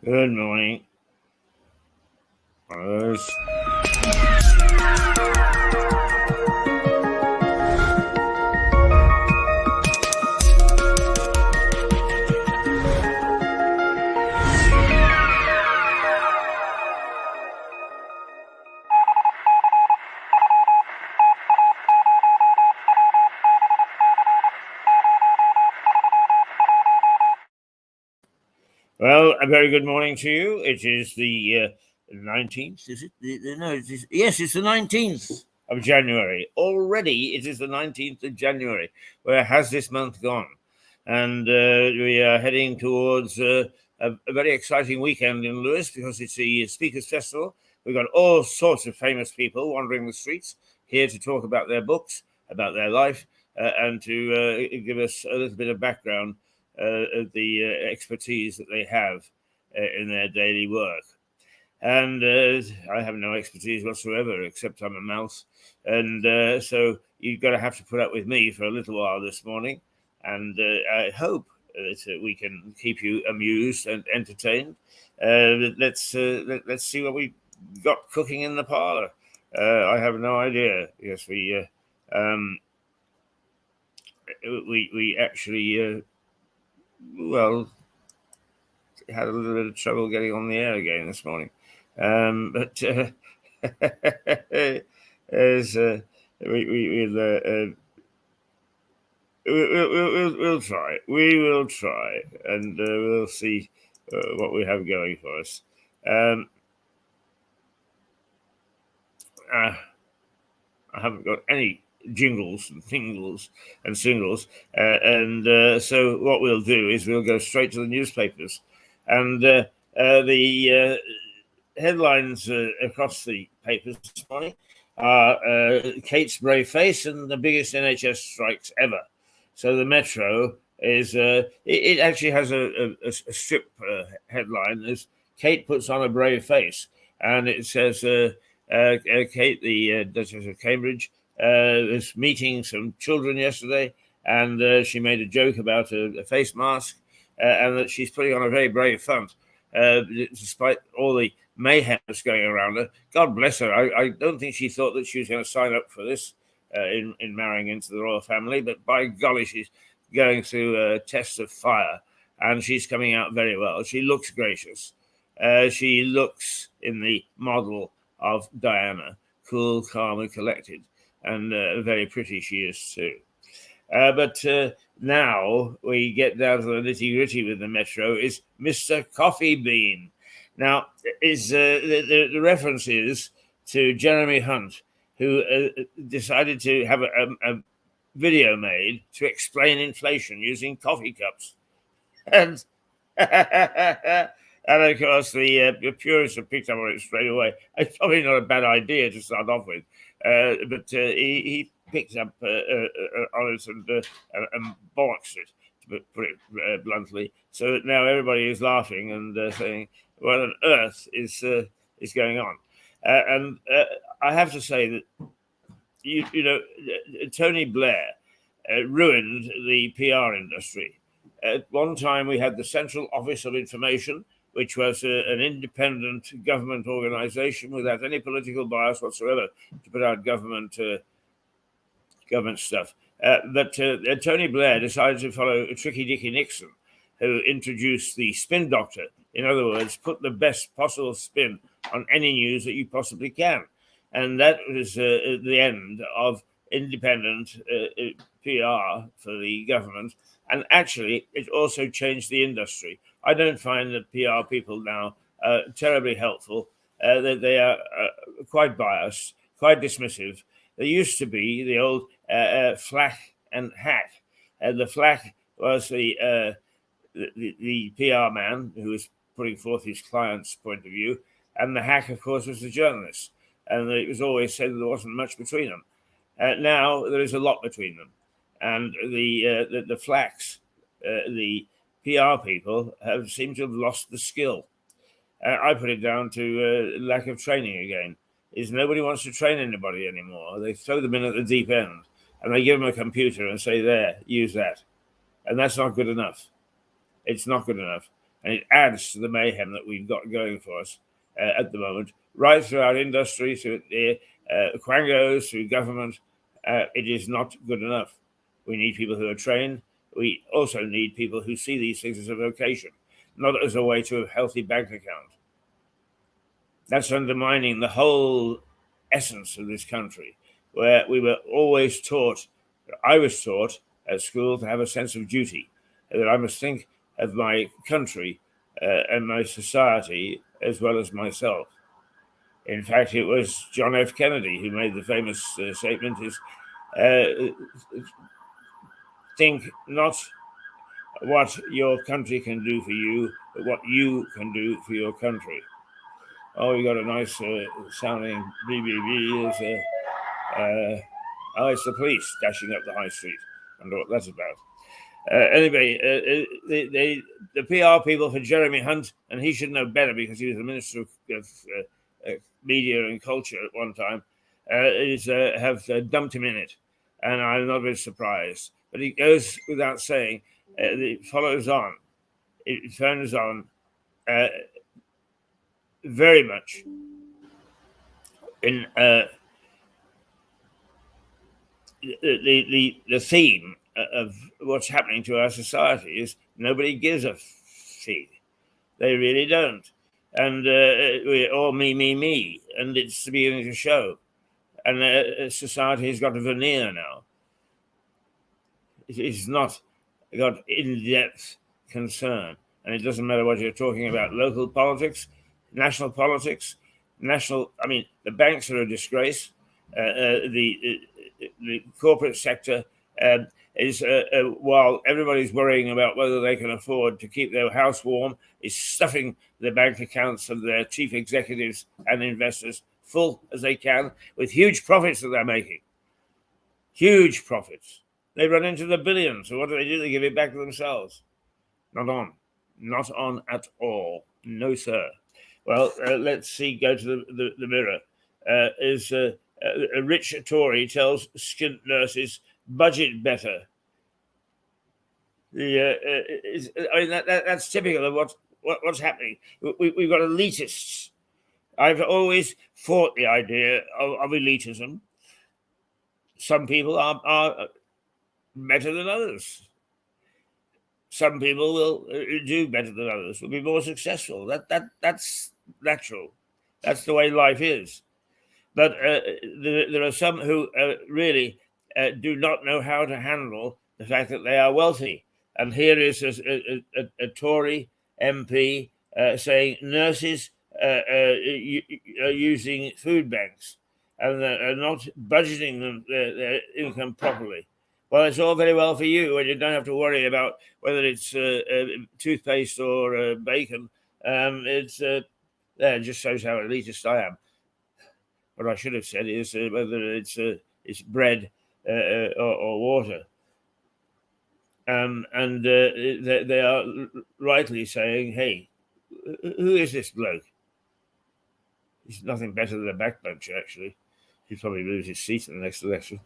Good morning. Yes. Well, a very good morning to you. It is the 19th, is it? No, yes, it's the 19th of January. Already it is the 19th of January. Where has this month gone? And we are heading towards a very exciting weekend in Lewis because it's the Speakers Festival. We've got all sorts of famous people wandering the streets here to talk about their books, about their life, and to give us a little bit of background of the expertise that they have in their daily work. And I have no expertise whatsoever, except I'm a mouse. And so you've got to have to put up with me for a little while this morning. And I hope that we can keep you amused and entertained. Let's see what we got cooking in the parlor. I have no idea. Yes, um, we actually well, had a little bit of trouble getting on the air again this morning. But as we'll try. We will try, and we'll see what we have going for us. Um, uh, I haven't got any jingles and tingles and singles, and so what we'll do is we'll go straight to the newspapers, and the headlines across the papers this morning are Kate's brave face and the biggest NHS strikes ever. So the Metro is it actually has a strip headline as Kate puts on a brave face, and it says Kate, the Duchess of Cambridge, was meeting some children yesterday, and she made a joke about a face mask, and that she's putting on a very brave front, despite all the mayhem that's going around her. God bless her. I don't think she thought that she was going to sign up for this in marrying into the royal family, but by golly, she's going through tests of fire, and she's coming out very well. She looks gracious. She looks in the model of Diana, cool, calm, and collected, and very pretty she is too. But now we get down to the nitty gritty with the Metro is Mr. Coffee Bean. Now, is the reference is to Jeremy Hunt, who decided to have a video made to explain inflation using coffee cups. And and of course, the purists have picked up on it straight away. It's probably not a bad idea to start off with, but he picked up on it and bollocks it, to put it bluntly. So that now everybody is laughing and saying, "What on earth is going on?" And I have to say that Tony Blair ruined the PR industry. At one time, we had the Central Office of Information, which was an independent government organization without any political bias whatsoever to put out government stuff. But Tony Blair decided to follow Tricky Dicky Nixon, who introduced the spin doctor. In other words, put the best possible spin on any news that you possibly can. And that was the end of independent PR for the government. And actually, it also changed the industry. I don't find that PR people now terribly helpful. That they are quite biased, quite dismissive. There used to be the old Flack and Hack. The Flack was the PR man who was putting forth his client's point of view, and the Hack, of course, was the journalist. And it was always said that there wasn't much between them. Now there is a lot between them, and the Flacks, the PR people, have seemed to have lost the skill. I put it down to lack of training again. Is nobody wants to train anybody anymore. They throw them in at the deep end, and they give them a computer and say, "There, use that," and that's not good enough. It's not good enough. and it adds to the mayhem that we've got going for us at the moment, right throughout industry, through the quangos, through government. It is not good enough. We need people who are trained. We also need people who see these things as a vocation, not as a way to a healthy bank account. That's undermining the whole essence of this country, where we were always taught, I was taught at school, to have a sense of duty, that I must think of my country and my society as well as myself. In fact, it was John F. Kennedy who made the famous statement, is think not what your country can do for you, but what you can do for your country. Oh, we got a nice sounding BBB. Oh, it's the police dashing up the high street. I wonder what that's about. Anyway, the PR people for Jeremy Hunt, and he should know better because he was the Minister of Media and Culture at one time, have dumped him in it. And I'm not very surprised. But it goes without saying, it follows on. It turns on very much in the theme of what's happening to our society is nobody gives a fig. They really don't. And we're all me, and it's beginning to show. And society has got a veneer now. It's not got in-depth concern. And it doesn't matter what you're talking about, local politics, national politics, the banks are a disgrace. The corporate sector is, while everybody's worrying about whether they can afford to keep their house warm, is stuffing the bank accounts of their chief executives and investors full as they can with huge profits that they're making. Huge profits. They run into the billions. So what do? They give it back to themselves. Not on at all. No, sir. Well, let's see, go to the mirror. A rich Tory tells skint nurses budget better. That's typical of what's happening. We've got elitists. I've always fought the idea of elitism. Some people are better than others. Some people will do better than others, will be more successful. That's natural. That's the way life is. But there are some who really do not know how to handle the fact that they are wealthy. And here is a Tory MP saying nurses are using food banks and are not budgeting their income properly. Well, it's all very well for you, and you don't have to worry about whether it's toothpaste or bacon. It just shows how elitist I am. What I should have said is whether it's bread or water. And they are rightly saying, hey, who is this bloke? He's nothing better than a backbencher, actually. He'll probably lose his seat in the next election.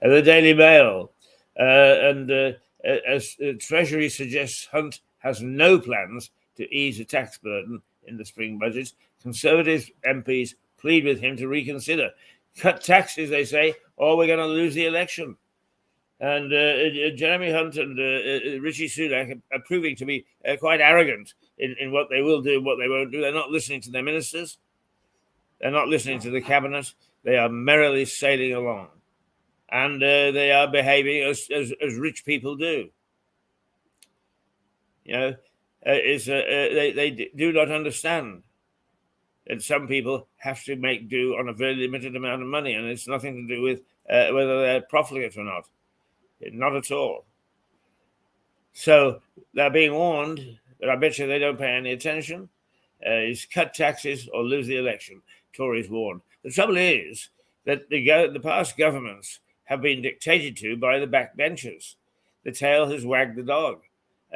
And the Daily Mail. As Treasury suggests Hunt has no plans to ease the tax burden in the spring budget, Conservative MPs plead with him to reconsider. Cut taxes, they say, or we're going to lose the election. And Jeremy Hunt and Rishi Sunak are proving to be quite arrogant in what they will do and what they won't do. They're not listening to their ministers. They're not listening to the cabinet. They are merrily sailing along. And they are behaving as rich people do. You know, they do not understand that some people have to make do on a very limited amount of money, and it's nothing to do with whether they're profligate or not. Not at all. So they're being warned, but I bet you they don't pay any attention. Is cut taxes or lose the election. Tories warned. The trouble is that the past governments have been dictated to by the backbenchers. The tail has wagged the dog.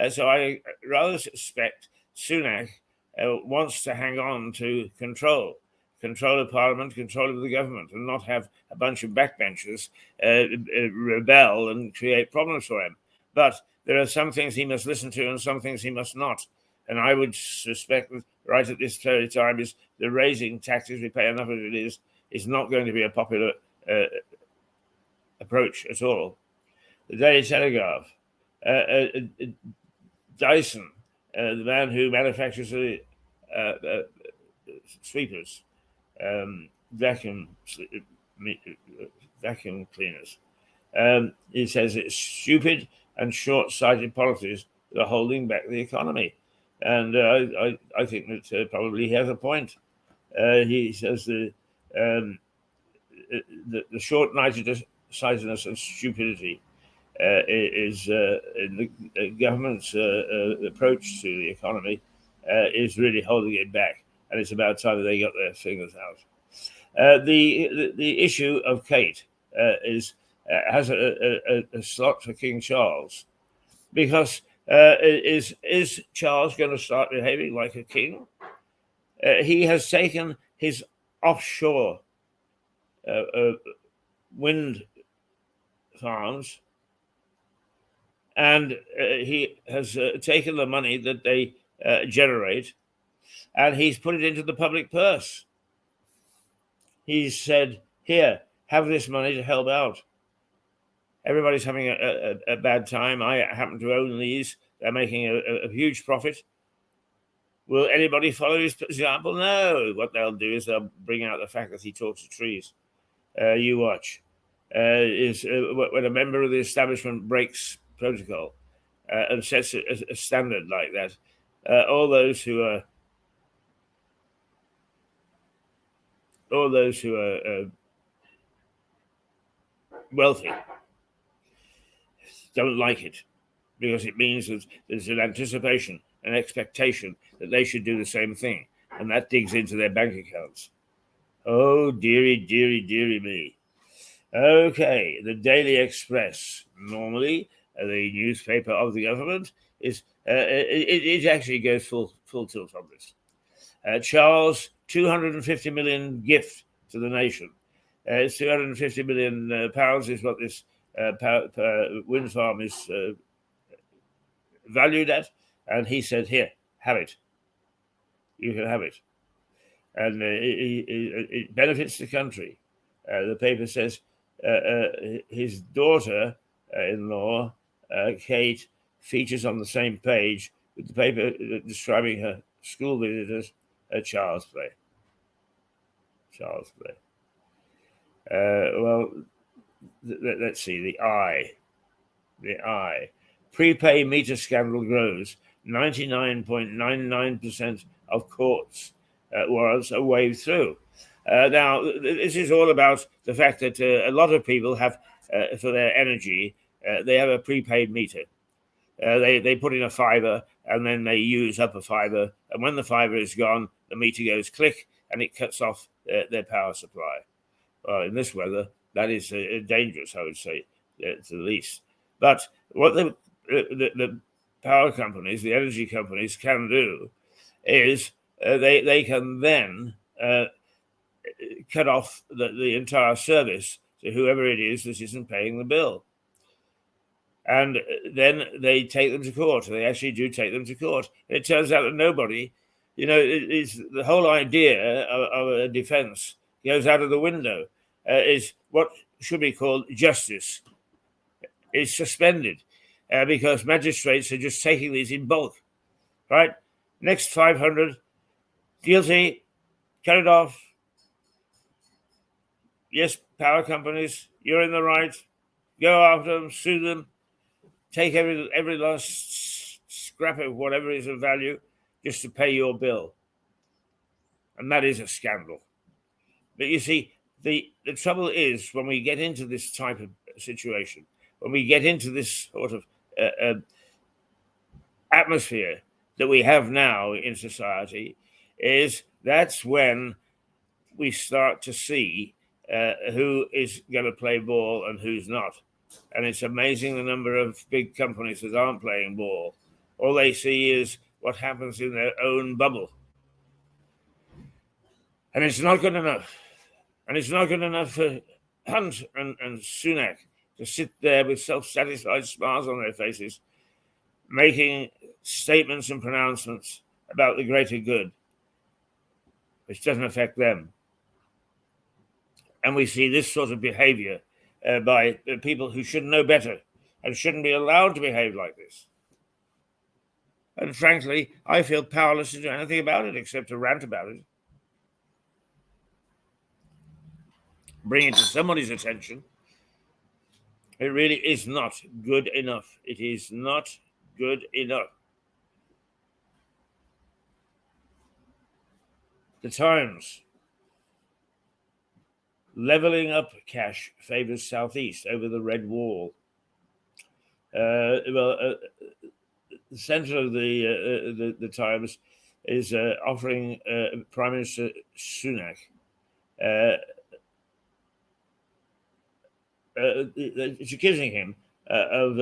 So I rather suspect Sunak wants to hang on to control of Parliament, control of the government, and not have a bunch of backbenchers rebel and create problems for him. But there are some things he must listen to and some things he must not. and I would suspect that right at this very time is the raising taxes, we pay enough as it is not going to be a popular approach at all. The Daily Telegraph, Dyson, the man who manufactures the sweepers, vacuum cleaners. He says it's stupid and short-sighted policies that are holding back the economy, and I think that probably he has a point. He says the short-sightedness and stupidity is in the government's approach to the economy is really holding it back, and it's about time that they got their fingers out. The issue of Kate has a slot for King Charles, because is Charles going to start behaving like a king? He has taken his offshore wind farms, and he has taken the money that they generate, and he's put it into the public purse. He's said, here, have this money to help out. Everybody's having a bad time. I happen to own these. They're making a huge profit. Will anybody follow his example? No. What they'll do is they'll bring out the fact that he talks to trees. You watch. When a member of the establishment breaks protocol and sets a standard like that, all those who are wealthy don't like it, because it means that there's an anticipation, an expectation that they should do the same thing, and that digs into their bank accounts. Oh, dearie, dearie, dearie me. Okay, the Daily Express, normally the newspaper of the government, is it actually goes full tilt on this. Charles, 250 million gift to the nation. 250 million pounds is what this wind farm is valued at, and he said, here, have it. You can have it. And it benefits the country. The paper says his daughter-in-law, Kate, features on the same page with the paper describing her school visit as a child's play. Child's play. Let's see, the eye. Prepaid meter scandal grows. 99.99% of courts warrants are waved through. Now, this is all about the fact that a lot of people have, for their energy, they have a prepaid meter. They put in a fiver, and then they use up a fiver. And when the fiver is gone, the meter goes click, and it cuts off their power supply. In this weather, that is dangerous, I would say, to the least. But what the power companies, the energy companies, can do is they can then cut off the entire service to whoever it is that isn't paying the bill. And then they take them to court. They actually do take them to court. And it turns out that nobody, it's the whole idea of a defense goes out of the window. Is what should be called justice is suspended because magistrates are just taking these in bulk, right? Next 500, guilty, cut it off. Yes, power companies, you're in the right. Go after them, sue them, take every last scrap of whatever is of value just to pay your bill. And that is a scandal. But you see, the trouble is when we get into this type of situation, when we get into this sort of atmosphere that we have now in society, that's when we start to see who is going to play ball and who's not. And it's amazing the number of big companies that aren't playing ball. All they see is what happens in their own bubble. And it's not good enough. And it's not good enough for Hunt and Sunak to sit there with self-satisfied smiles on their faces making statements and pronouncements about the greater good, which doesn't affect them. And we see this sort of behavior by people who should know better and shouldn't be allowed to behave like this. And frankly, I feel powerless to do anything about it except to rant about it, bring it to somebody's attention. It really is not good enough. It is not good enough. The Times. Leveling up cash favors Southeast over the red wall. The center of the Times is offering Prime Minister Sunak it's accusing him of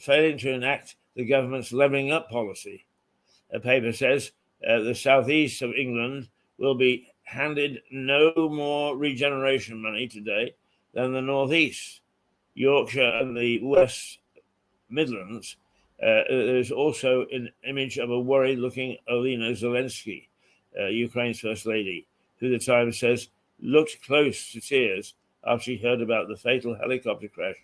failing to enact the government's levelling up policy. A paper says the southeast of England will be handed no more regeneration money today than the northeast. Yorkshire and the West Midlands. There's also an image of a worried-looking Olena Zelensky, Ukraine's first lady, who the Times says looked close to tears after she heard about the fatal helicopter crash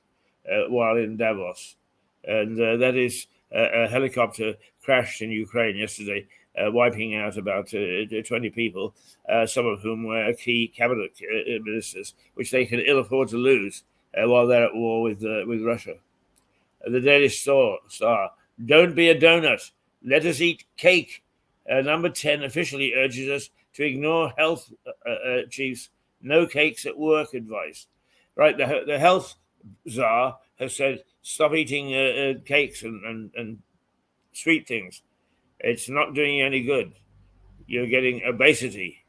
while in Davos. And that is a helicopter crashed in Ukraine yesterday, wiping out about 20 people, some of whom were key cabinet ministers, which they can ill afford to lose while they're at war with Russia. The Daily Star, don't be a donut. Let us eat cake. Number 10 officially urges us to ignore health chiefs' no cakes at work advice. Right, the health czar has said stop eating cakes and sweet things. It's not doing you any good. You're getting obesity,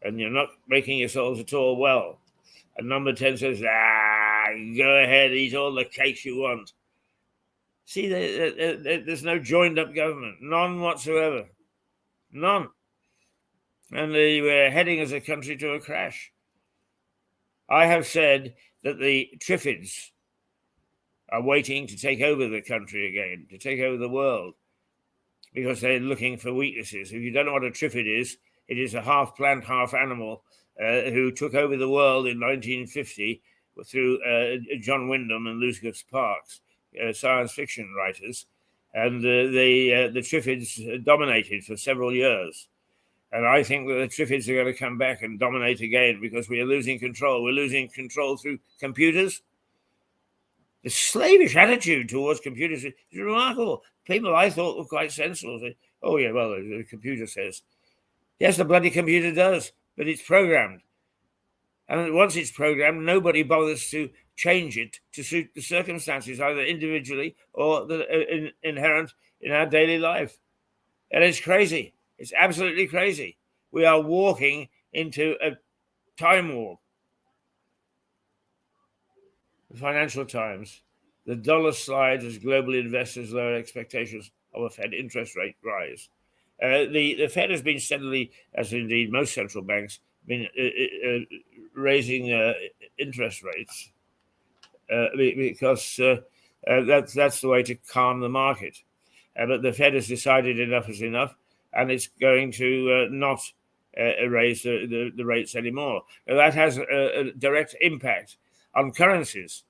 and you're not making yourselves at all well. And number 10 says, go ahead, eat all the cakes you want. See, there's no joined-up government, none whatsoever, none. And we're heading as a country to a crash. I have said that the Triffids are waiting to take over the country again, to take over the world, because they're looking for weaknesses. If you don't know what a Triffid is, it is a half plant, half animal who took over the world in 1950 through John Wyndham and Lucas Parks, science fiction writers. And the Triffids dominated for several years. And I think that the Triffids are going to come back and dominate again because we are losing control. We're losing control through computers. The slavish attitude towards computers is remarkable. People I thought were quite sensible say, oh, yeah, well, the computer says. Yes, the bloody computer does, but it's programmed. And once it's programmed, nobody bothers to change it to suit the circumstances, either individually or inherent in our daily life. And it's crazy. It's absolutely crazy. We are walking into a time warp. The Financial Times. The dollar slides as global investors lower expectations of a Fed interest rate rise. The Fed has been steadily, as indeed most central banks, been raising interest rates because that's the way to calm the market. But the Fed has decided enough is enough, and it's going to not raise the rates anymore. Now, that has a direct impact on currencies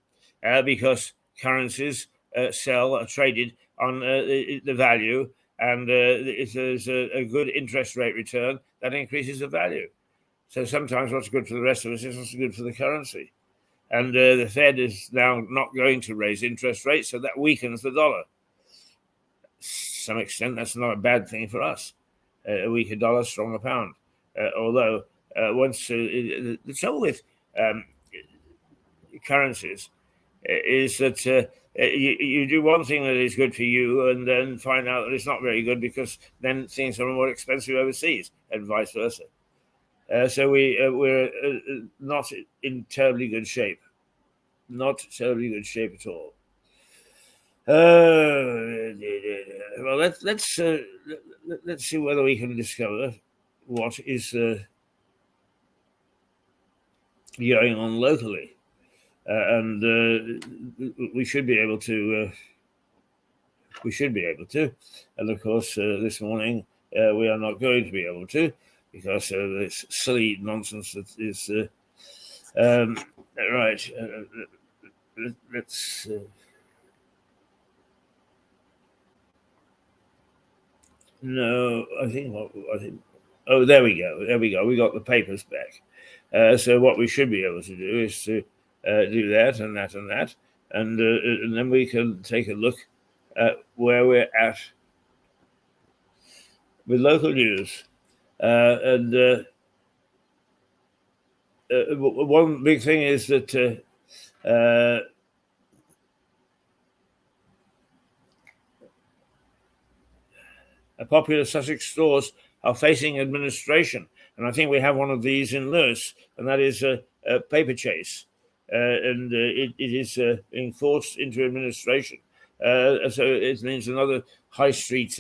because currencies are traded on the value, and if there's a good interest rate return, that increases the value. So sometimes what's good for the rest of us is what's good for the currency. And the Fed is now not going to raise interest rates, so that weakens the dollar. To some extent, that's not a bad thing for us. A weaker dollar, stronger pound. Although once the trouble with currencies is that you do one thing that is good for you and then find out that it's not very good because then things are more expensive overseas and vice versa. So we're not in terribly good shape. Not terribly good shape at all. Well, let's see whether we can discover what is going on locally, and we should be able to we should be able to. And of course, this morning we are not going to be able to because of this silly nonsense that is right. Let's. No, I think. Oh, there we go. There we go. We got the papers back. So what we should be able to do is to do that and that and that, and then we can take a look at where we're at with local news. One big thing is that popular Sussex stores are facing administration, and I think we have one of these in Lewis, and that is a paper chase, and it is being forced into administration. So it means another high street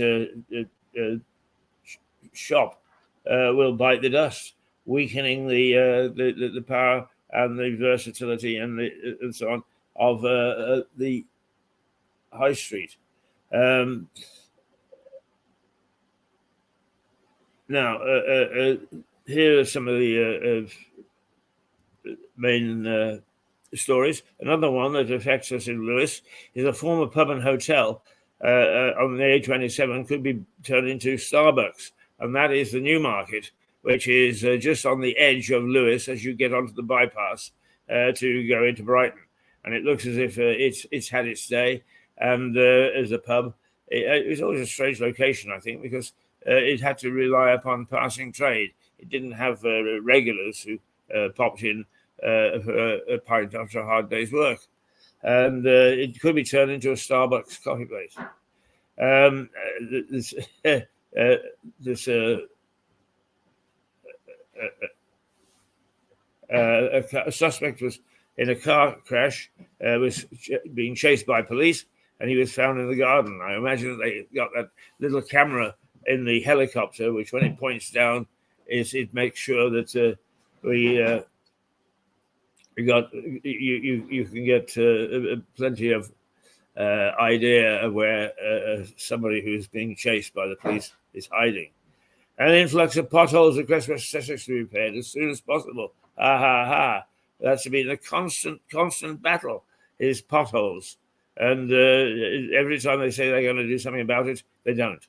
shop will bite the dust, weakening the power and the versatility and so on of the high street. Now, here are some of the main stories. Another one that affects us in Lewis is a former pub and hotel on the A27 could be turned into Starbucks, and that is the Newmarket, which is just on the edge of Lewis as you get onto the bypass to go into Brighton. And it looks as if it's had its day. And as a pub, it's always a strange location, I think, because it had to rely upon passing trade. It didn't have regulars who popped in for a pint after a hard day's work. And it could be turned into a Starbucks coffee place. A suspect was in a car crash, was being chased by police, and he was found in the garden. I imagine that they got that little camera in the helicopter, which when it points down, it makes sure that you can get plenty of idea of where somebody who's being chased by the police is hiding. An influx of potholes across West Sussex to be repaired as soon as possible. Ha ha ha! That's been a constant battle. Is potholes, and every time they say they're going to do something about it, they don't.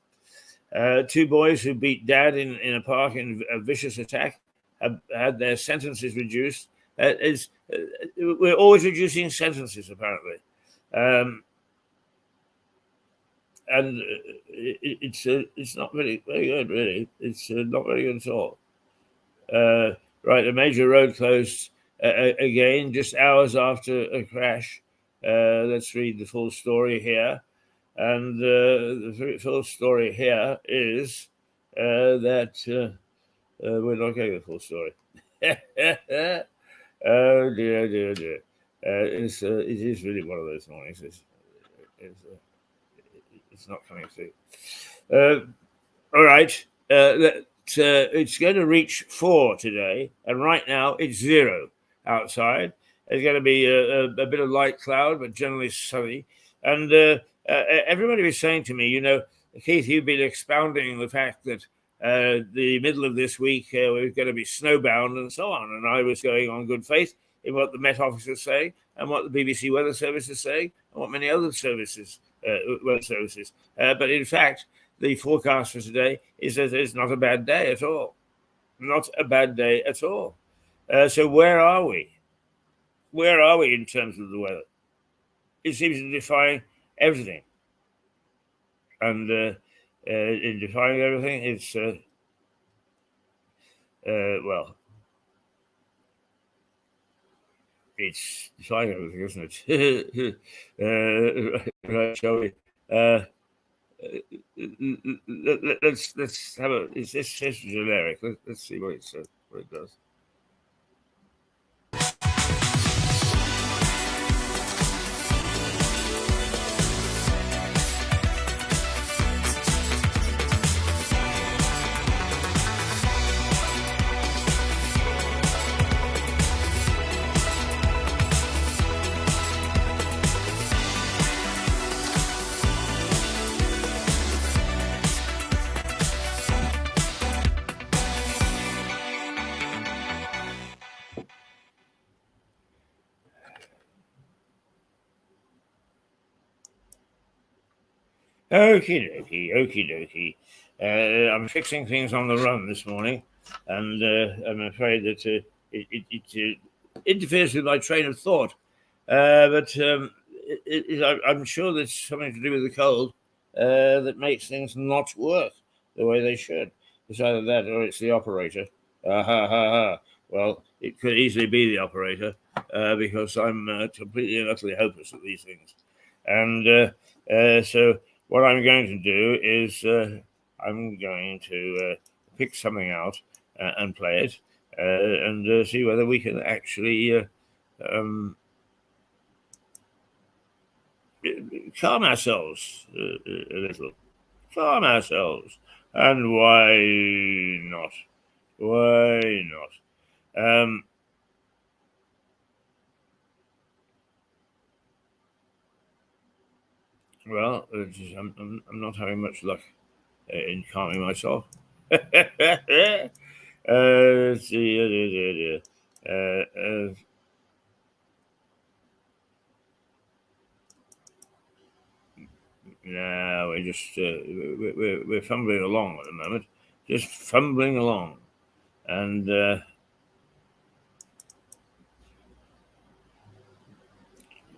Two boys who beat dad in a park in a vicious attack have had their sentences reduced. We're always reducing sentences, apparently. And it's not very good, really. It's not very good at all. Right, a major road closed again just hours after a crash. Let's read the full story here. And the full story here is that we're not getting the full story. Oh dear. It is really one of those mornings. It's not coming through. All right. It's going to reach 4 today, and right now it's 0 outside. There's going to be a bit of light cloud, but generally sunny. And everybody was saying to me, Keith, you've been expounding the fact that the middle of this week we're going to be snowbound and so on. And I was going on good faith in what the Met Office is saying and what the BBC Weather Service is saying and what many other services, weather services. But in fact, the forecast for today is that it's not a bad day at all. Not a bad day at all. So where are we? Where are we in terms of the weather? It seems to defy everything. And in defying everything, it's, it's defying everything, isn't it? Right, shall we? Let's have a. It's generic. Let's see what it says. What it does. Okie dokie, okie dokie. I'm fixing things on the run this morning, and I'm afraid that it interferes with my train of thought. But I'm sure there's something to do with the cold that makes things not work the way they should. It's either that or it's the operator. Ha ha ha. Well, it could easily be the operator because I'm completely and utterly hopeless at these things. And so what I'm going to do is I'm going to pick something out and play it and see whether we can actually um, calm ourselves a little. Calm ourselves. And why not? Why not? Well, I'm not having much luck in calming myself. Let's see. No, we're fumbling along at the moment, just fumbling along, and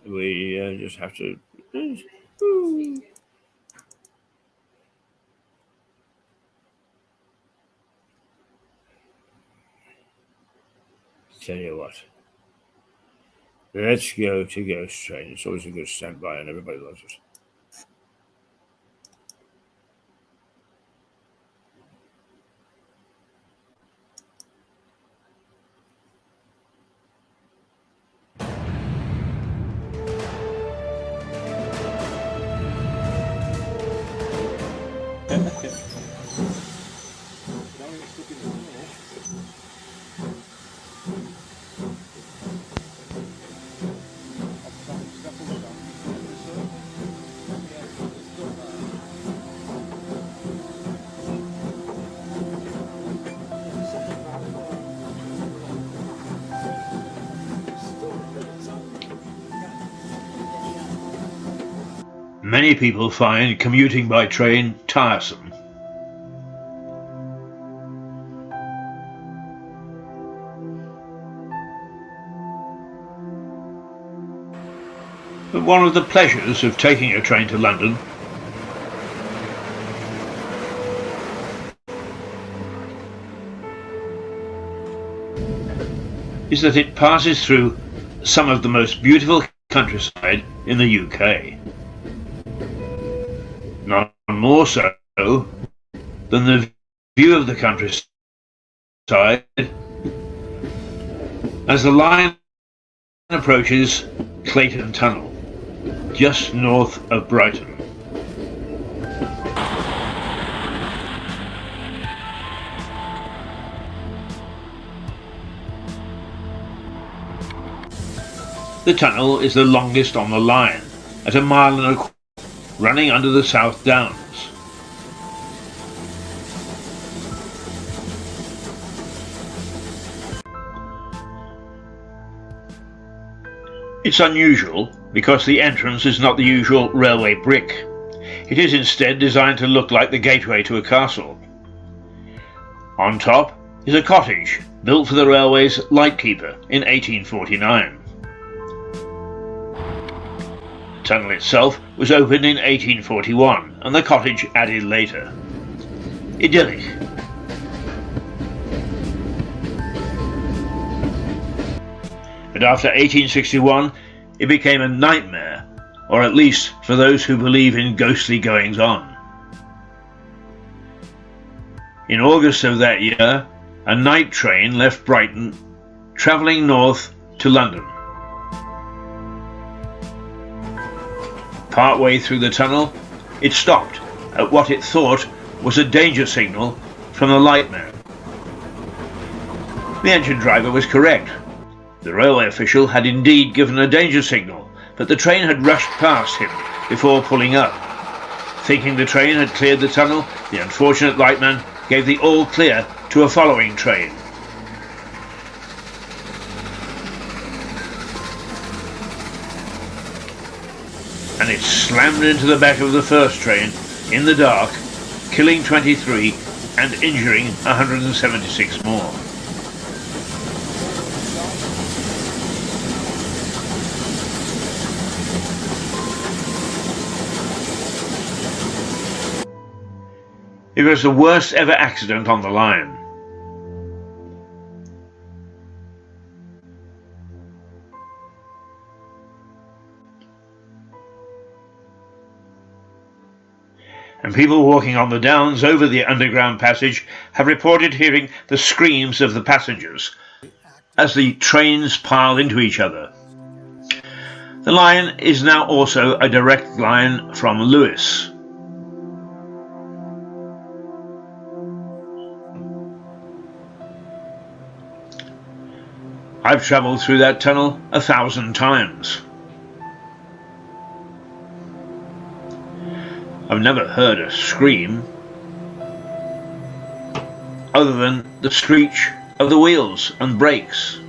we just have to. Tell you what, let's go to Ghost Train. It's always a good standby, and everybody loves it. Many people find commuting by train tiresome. But one of the pleasures of taking a train to London is that it passes through some of the most beautiful countryside in the UK. None more so than the view of the countryside as the line approaches Clayton Tunnel, just north of Brighton. The tunnel is the longest on the line, at 1.25 miles, running under the South Downs. It's unusual because the entrance is not the usual railway brick. It is instead designed to look like the gateway to a castle. On top is a cottage built for the railway's lightkeeper in 1849. The tunnel itself was opened in 1841 and the cottage added later. Idyllic. But after 1861 it became a nightmare, or at least for those who believe in ghostly goings-on. In August of that year, a night train left Brighton, travelling north to London. Partway through the tunnel, it stopped at what it thought was a danger signal from the lightman. The engine driver was correct. The railway official had indeed given a danger signal, but the train had rushed past him before pulling up. Thinking the train had cleared the tunnel, the unfortunate lightman gave the all clear to a following train. And and it slammed into the back of the first train in the dark, killing 23 and injuring 176 more. It was the worst ever accident on the line. And people walking on the downs over the underground passage have reported hearing the screams of the passengers as the trains piled into each other. The line is now also a direct line from Lewis. I've travelled through that tunnel 1,000 times. I've never heard a scream other than the screech of the wheels and brakes.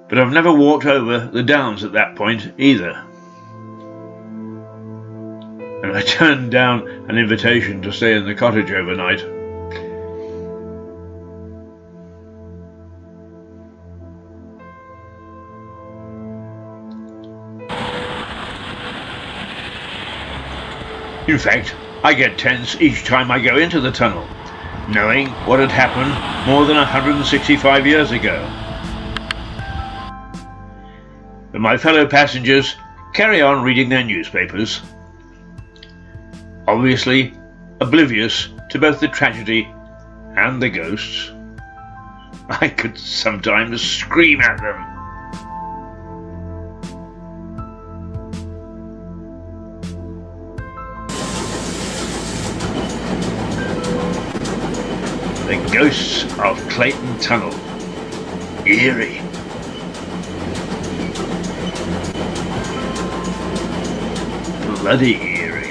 But I've never walked over the downs at that point either. And I turned down an invitation to stay in the cottage overnight. In fact, I get tense each time I go into the tunnel, knowing what had happened more than 165 years ago. But my fellow passengers carry on reading their newspapers, obviously oblivious to both the tragedy and the ghosts. I could sometimes scream at them. The ghosts of Clayton Tunnel. Eerie. Bloody eerie.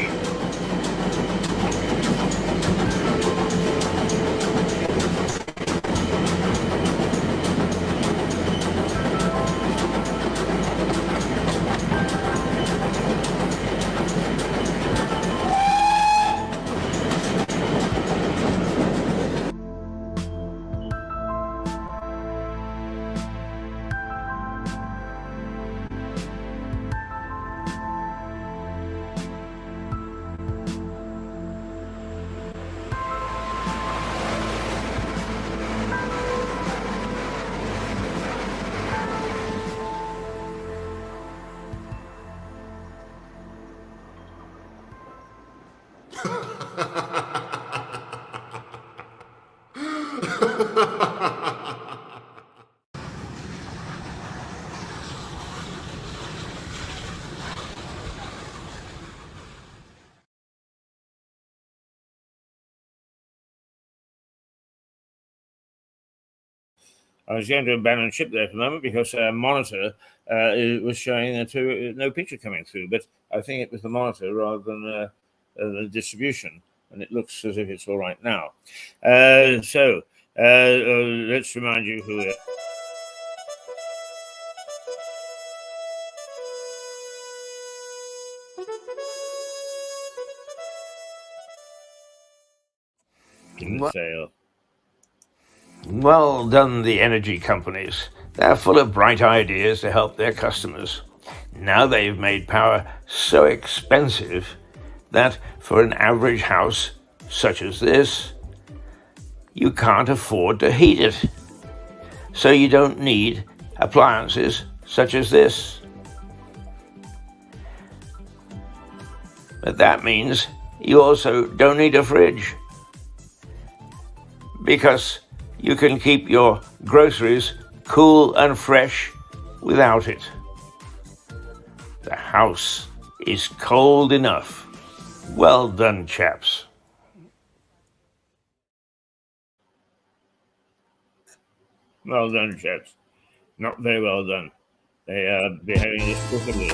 I was going to abandon ship there for a moment because a monitor was showing no picture coming through, but I think it was the monitor rather than the distribution, and it looks as if it's all right now. So let's remind you who it didn't fail. Well done, the energy companies. They're full of bright ideas to help their customers. Now they've made power so expensive that for an average house such as this, you can't afford to heat it. So you don't need appliances such as this. But that means you also don't need a fridge, because you can keep your groceries cool and fresh without it. The house is cold enough. Well done, chaps. Well done, chaps. Not very well done. They are behaving despicably.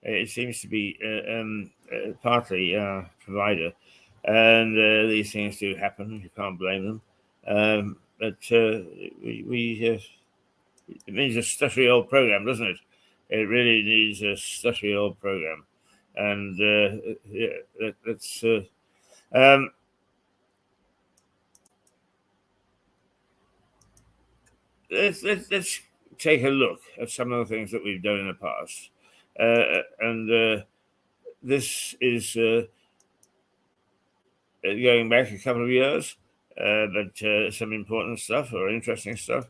It seems to be partly our provider, and these things do happen. You can't blame them. But it needs a stuttery old program, doesn't it? It really needs a stuttery old program, and let's let's take a look at some of the things that we've done in the past, and this is going back a couple of years, but some important stuff or interesting stuff,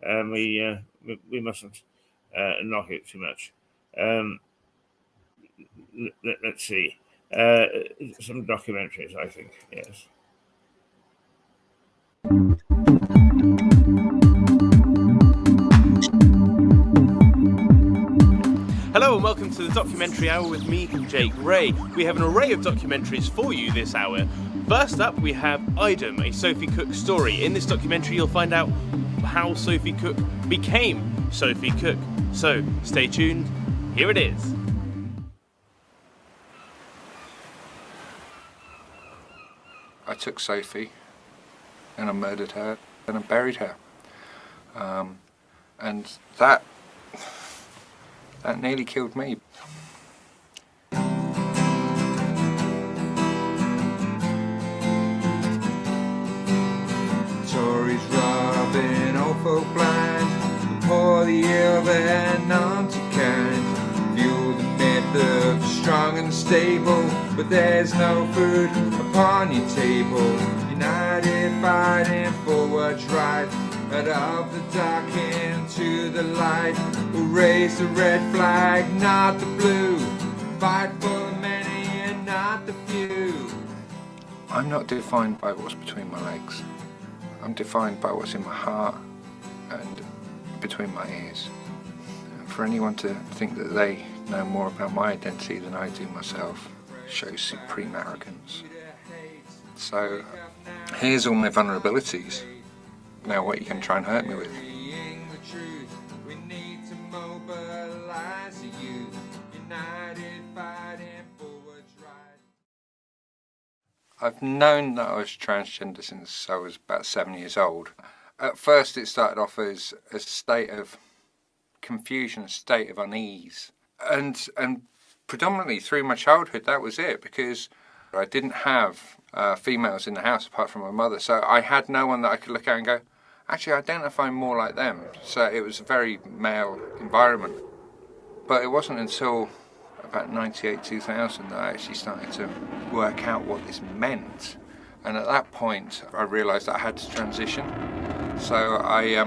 and we mustn't knock it too much. Let's see, some documentaries, I think. Yes. Hello and welcome to the Documentary Hour with me, Jake Ray. We have an array of documentaries for you this hour. First up, we have Idem, a Sophie Cook story. In this documentary, you'll find out how Sophie Cook became Sophie Cook. So, stay tuned. Here it is. I took Sophie and I murdered her and I buried her. And that nearly killed me. Tories robbing old folk blind, the poor, the ill, the none too kind. Fuel the myth of strong and stable, but there's no food upon your table. United fighting for what's right, out of the dark into the light. We'll raise the red flag, not the blue. Fight for the many and not the few. I'm not defined by what's between my legs. I'm defined by what's in my heart and between my ears. For anyone to think that they know more about my identity than I do myself shows supreme arrogance. So here's all my vulnerabilities. Now what you can try and hurt me with. I've known that I was transgender since I was about 7 years old. At first it started off as a state of confusion, a state of unease. And predominantly through my childhood that was it, because I didn't have females in the house apart from my mother, so I had no one that I could look at and go, actually I identify more like them. So it was a very male environment. But it wasn't until about 98, 2000 that I actually started to work out what this meant. And at that point I realised that I had to transition. So I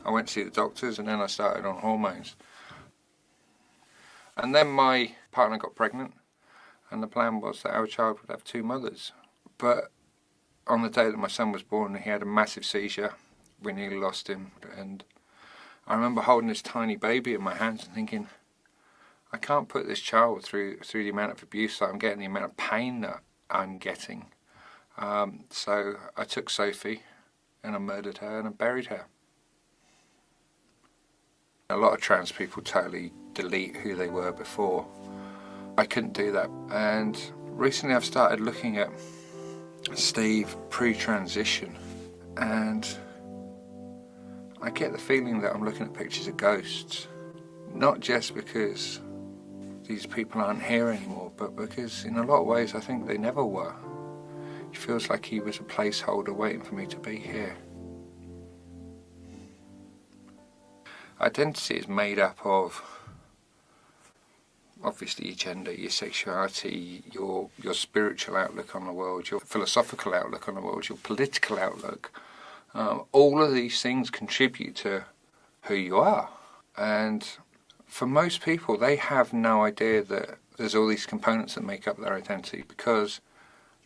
went to see the doctors and then I started on hormones. And then my partner got pregnant and the plan was that our child would have two mothers. But on the day that my son was born, he had a massive seizure. We nearly lost him. And I remember holding this tiny baby in my hands and thinking, I can't put this child through the amount of abuse that I'm getting, the amount of pain that I'm getting. So I took Sophie and I murdered her and I buried her. A lot of trans people totally delete who they were before. I couldn't do that. And recently I've started looking at Steve pre-transition and I get the feeling that I'm looking at pictures of ghosts. Not just because these people aren't here anymore, but because in a lot of ways I think they never were. It feels like he was a placeholder waiting for me to be here. Identity is made up of obviously your gender, your sexuality, your spiritual outlook on the world, your philosophical outlook on the world, your political outlook. All of these things contribute to who you are. And for most people, they have no idea that there's all these components that make up their identity because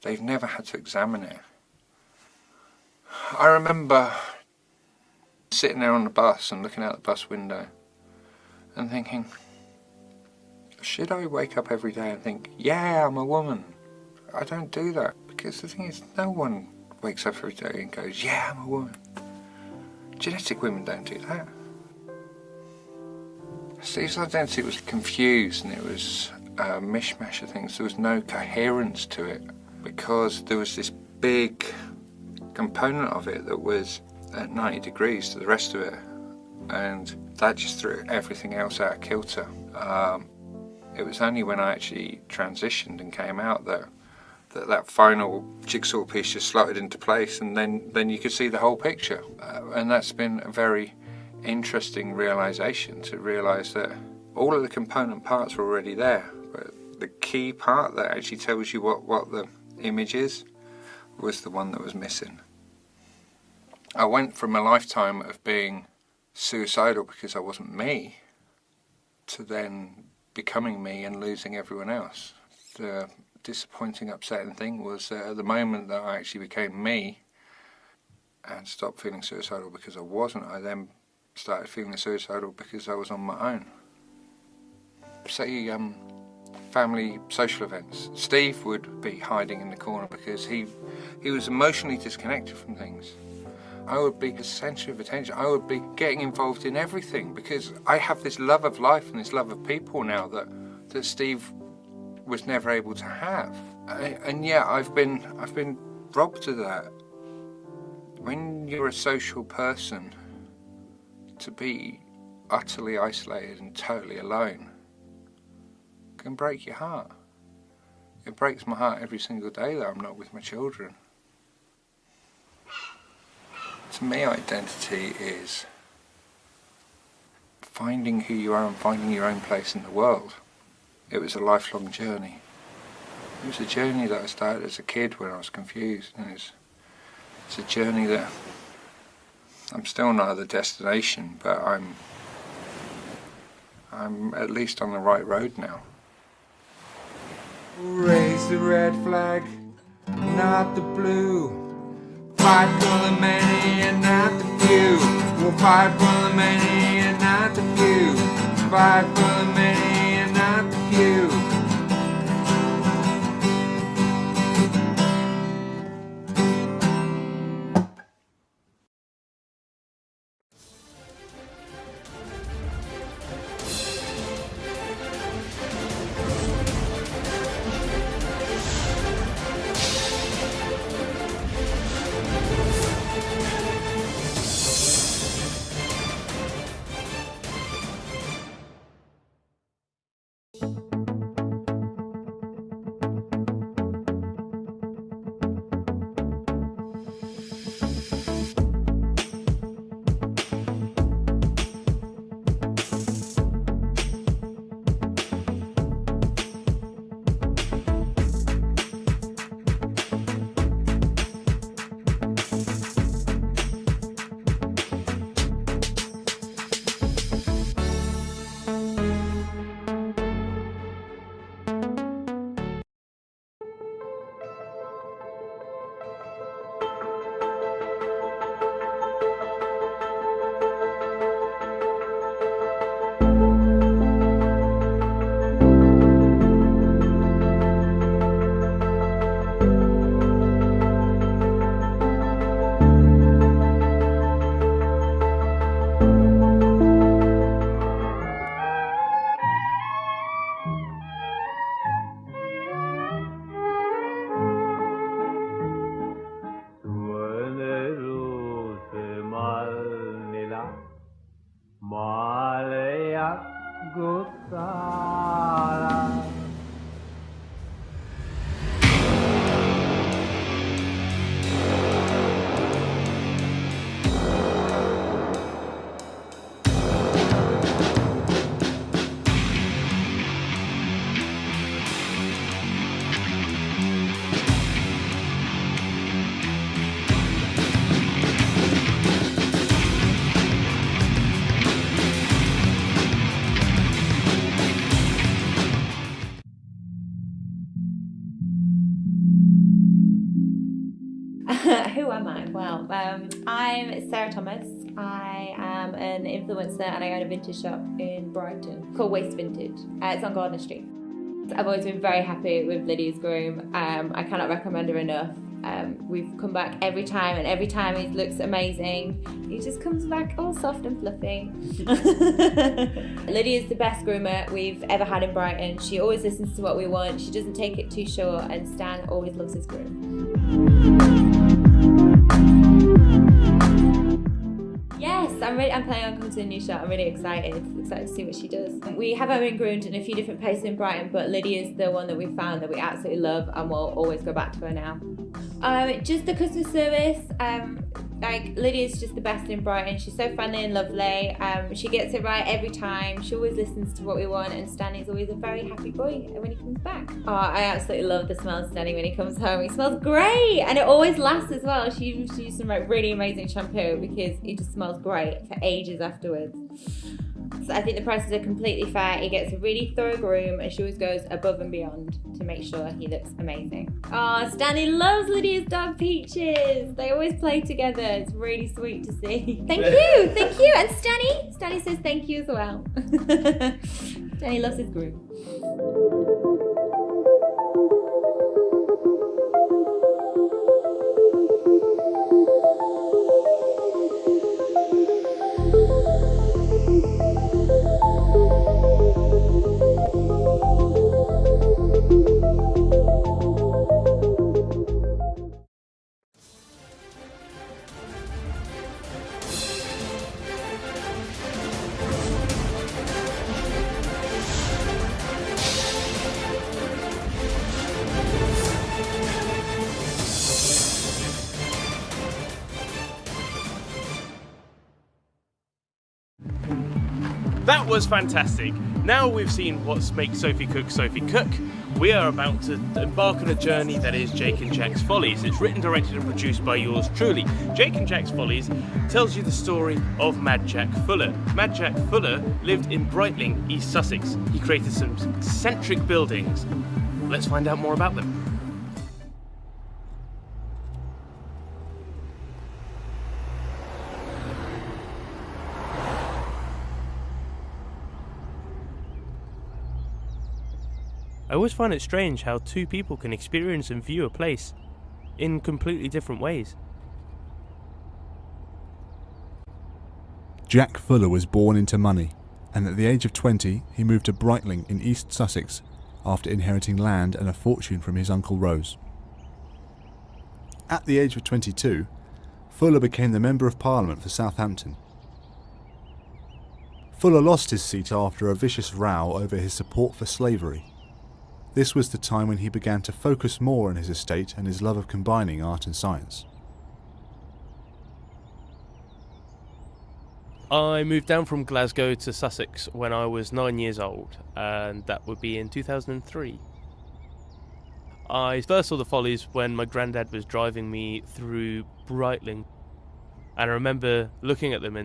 they've never had to examine it. I remember sitting there on the bus and looking out the bus window and thinking, should I wake up every day and think, yeah, I'm a woman? I don't do that, because the thing is, no one wakes up every day and goes, yeah, I'm a woman. Genetic women don't do that. Steve's identity was confused, and it was a mishmash of things. There was no coherence to it because there was this big component of it that was at 90 degrees to the rest of it, and that just threw everything else out of kilter. It was only when I actually transitioned and came out that final jigsaw piece just slotted into place, and then you could see the whole picture. And that's been a very interesting realization, to realize that all of the component parts were already there, but the key part that actually tells you what the image is was the one that was missing. I went from a lifetime of being suicidal because I wasn't me to then becoming me and losing everyone else. The disappointing, upsetting thing was that at the moment that I actually became me and stopped feeling suicidal because I wasn't, I then started feeling suicidal because I was on my own. Say, family social events. Steve would be hiding in the corner because he was emotionally disconnected from things. I would be the centre of attention. I would be getting involved in everything because I have this love of life and this love of people now that Steve was never able to have. And yeah, I've been robbed of that. When you're a social person, to be utterly isolated and totally alone can break your heart. It breaks my heart every single day that I'm not with my children. To me, identity is finding who you are and finding your own place in the world. It was a lifelong journey. It was a journey that I started as a kid when I was confused, and it's a journey that I'm still not at the destination, but I'm at least on the right road now. Raise the red flag, not the blue. Fight for the many and not the few. We'll fight for the many and not the few. Fight for the many and not the few. Who am I? Well, I'm Sarah Thomas. I am an influencer and I own a vintage shop in Brighton called Waste Vintage. It's on Gardner Street. I've always been very happy with Lydia's Groom. I cannot recommend her enough. We've come back every time, and every time he looks amazing. He just comes back all soft and fluffy. Lydia's the best groomer we've ever had in Brighton. She always listens to what we want. She doesn't take it too short, and Stan always loves his groom. Yes, I'm planning on coming to the new shop. I'm really excited to see what she does. We have her been groomed in a few different places in Brighton, but Lydia's the one that we found that we absolutely love, and we'll always go back to her now. Just the customer service. Like, Lydia's just the best in Brighton. She's so friendly and lovely. She gets it right every time. She always listens to what we want, and Stanley's always a very happy boy when he comes back. Oh, I absolutely love the smell of Stanley when he comes home. He smells great, and it always lasts as well. She used some really amazing shampoo because it just smells great for ages afterwards. So I think the prices are completely fair. He gets a really thorough groom, and she always goes above and beyond to make sure he looks amazing. Oh, Stanley loves Lydia's dog Peaches. They always play together. It's really sweet to see. Thank you. And Stanley says thank you as well. Stanley loves his groom. That was fantastic. Now we've seen what makes Sophie Cook, we are about to embark on a journey that is Jake and Jack's Follies. It's written, directed and produced by yours truly. Jake and Jack's Follies tells you the story of Mad Jack Fuller. Mad Jack Fuller lived in Brightling, East Sussex. He created some eccentric buildings. Let's find out more about them. I always find it strange how two people can experience and view a place in completely different ways. Jack Fuller was born into money, and at the age of 20 he moved to Brightling in East Sussex after inheriting land and a fortune from his uncle Rose. At the age of 22, Fuller became the Member of Parliament for Southampton. Fuller lost his seat after a vicious row over his support for slavery. This was the time when he began to focus more on his estate and his love of combining art and science. I moved down from Glasgow to Sussex when I was 9 years old, and that would be in 2003. I first saw the Follies when my granddad was driving me through Brightling, and I remember looking at them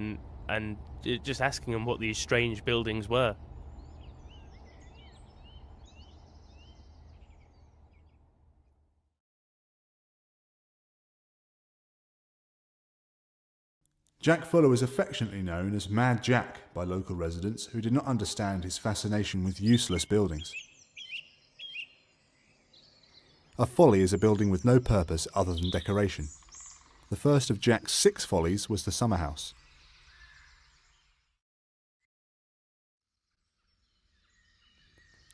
and just asking him what these strange buildings were. Jack Fuller was affectionately known as Mad Jack by local residents who did not understand his fascination with useless buildings. A folly is a building with no purpose other than decoration. The first of Jack's 6 follies was the summer house.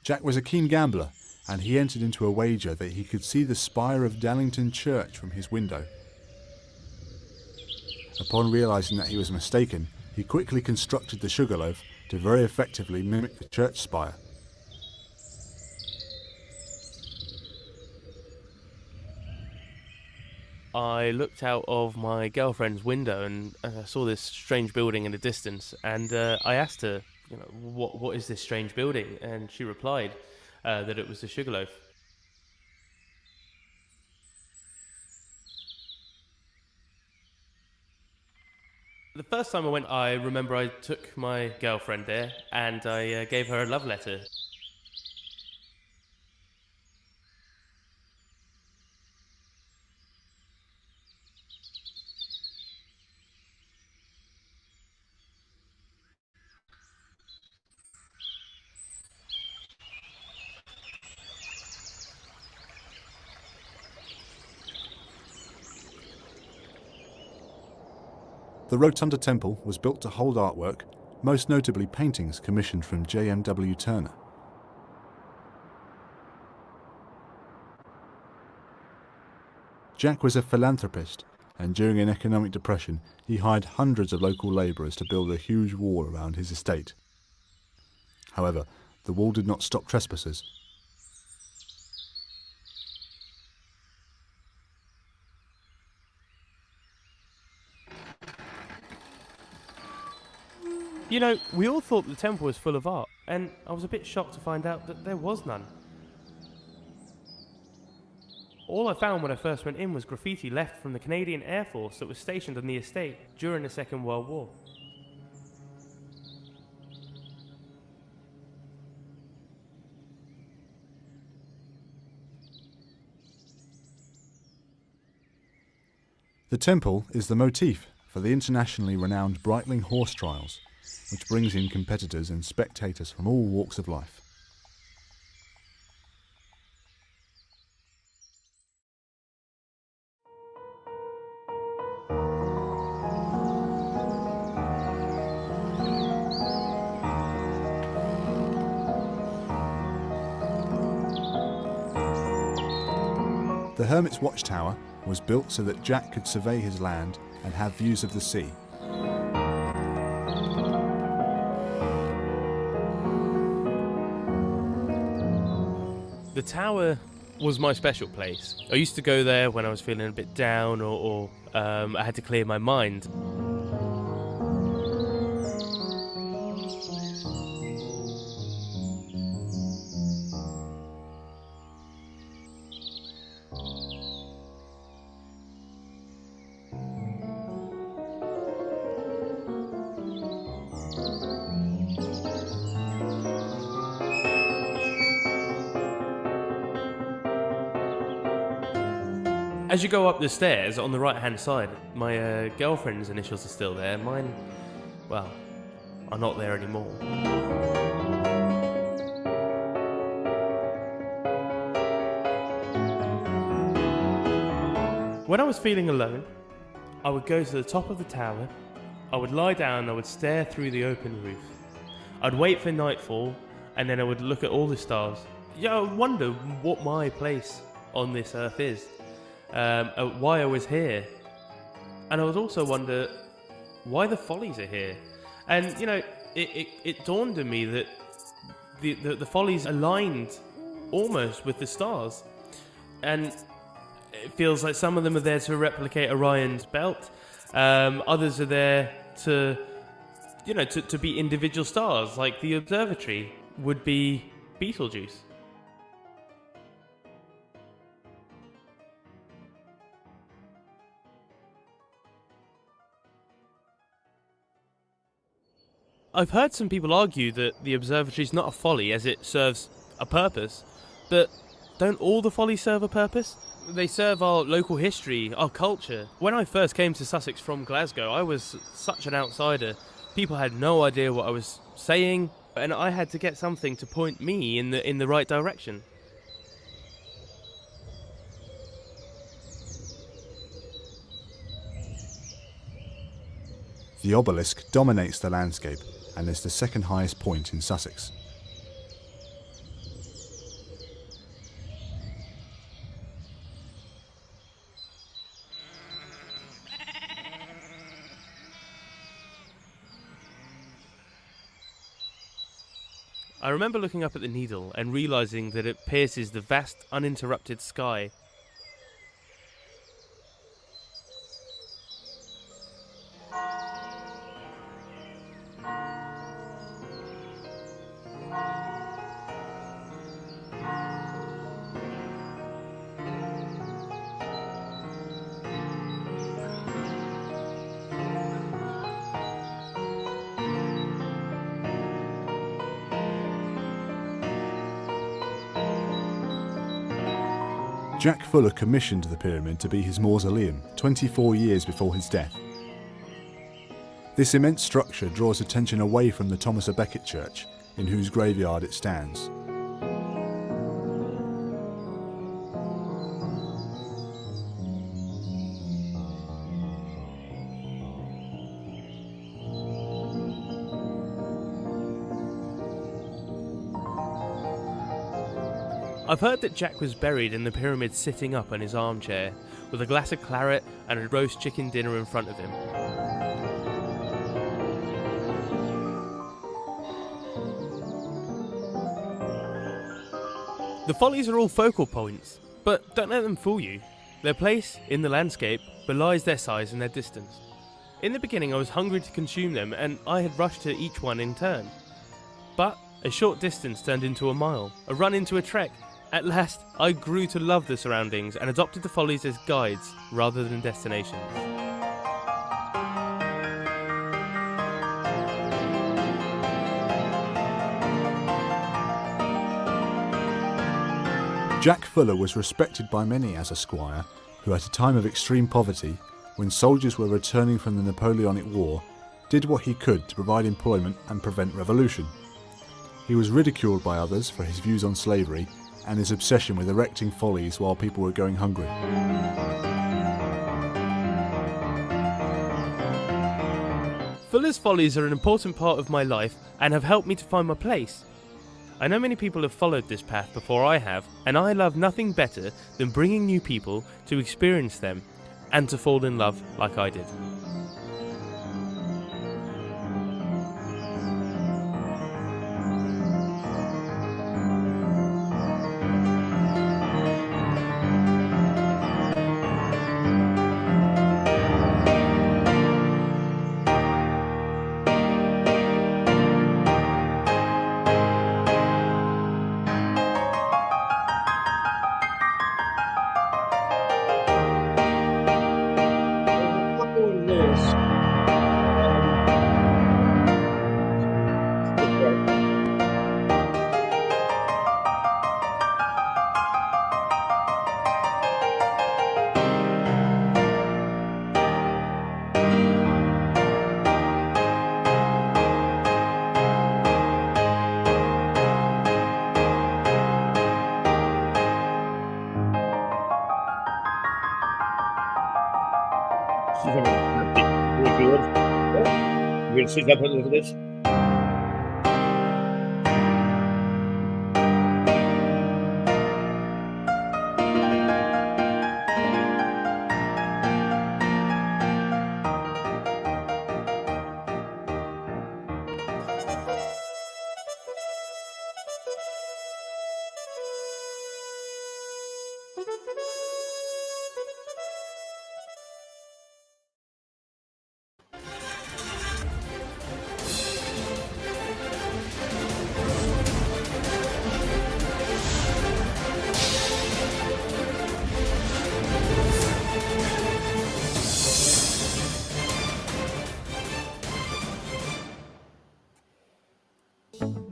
Jack was a keen gambler, and he entered into a wager that he could see the spire of Dallington Church from his window. Upon realising that he was mistaken, he quickly constructed the sugarloaf to very effectively mimic the church spire. I looked out of my girlfriend's window and I saw this strange building in the distance, and I asked her, what is this strange building? And she replied that it was the Sugarloaf. The first time I went, I remember I took my girlfriend there and I gave her a love letter. The Rotunda Temple was built to hold artwork, most notably paintings commissioned from J.M.W. Turner. Jack was a philanthropist, and during an economic depression he hired hundreds of local labourers to build a huge wall around his estate. However, the wall did not stop trespassers. You know, we all thought the temple was full of art, and I was a bit shocked to find out that there was none. All I found when I first went in was graffiti left from the Canadian Air Force that was stationed on the estate during the Second World War. The temple is the motif for the internationally renowned Breitling Horse Trials, which brings in competitors and spectators from all walks of life. The Hermit's Watchtower was built so that Jack could survey his land and have views of the sea. The tower was my special place. I used to go there when I was feeling a bit down or I had to clear my mind. As you go up the stairs, on the right-hand side, my girlfriend's initials are still there. Mine, well, are not there anymore. When I was feeling alone, I would go to the top of the tower, I would lie down, I would stare through the open roof. I'd wait for nightfall, and then I would look at all the stars. Yeah, I would wonder what my place on this earth is. Why I was here, and I would also wonder why the Follies are here. And you know, it dawned on me that the Follies aligned almost with the stars, and it feels like some of them are there to replicate Orion's belt, others are there to, you know, to be individual stars, like the observatory would be Betelgeuse. I've heard some people argue that the observatory is not a folly as it serves a purpose, but don't all the follies serve a purpose? They serve our local history, our culture. When I first came to Sussex from Glasgow, I was such an outsider. People had no idea what I was saying, and I had to get something to point me in the right direction. The obelisk dominates the landscape and is the second highest point in Sussex. I remember looking up at the needle and realising that it pierces the vast, uninterrupted sky. Jack Fuller commissioned the pyramid to be his mausoleum 24 years before his death. This immense structure draws attention away from the Thomas à Becket church, in whose graveyard it stands. I've heard that Jack was buried in the pyramid sitting up in his armchair, with a glass of claret and a roast chicken dinner in front of him. The Follies are all focal points, but don't let them fool you. Their place in the landscape belies their size and their distance. In the beginning I was hungry to consume them, and I had rushed to each one in turn. But a short distance turned into a mile, a run into a trek. At last, I grew to love the surroundings and adopted the Follies as guides rather than destinations. Jack Fuller was respected by many as a squire who, at a time of extreme poverty, when soldiers were returning from the Napoleonic War, did what he could to provide employment and prevent revolution. He was ridiculed by others for his views on slavery and his obsession with erecting follies while people were going hungry. Fuller's Follies are an important part of my life and have helped me to find my place. I know many people have followed this path before I have, and I love nothing better than bringing new people to experience them and to fall in love like I did. If you would. We'll sit up a little bit.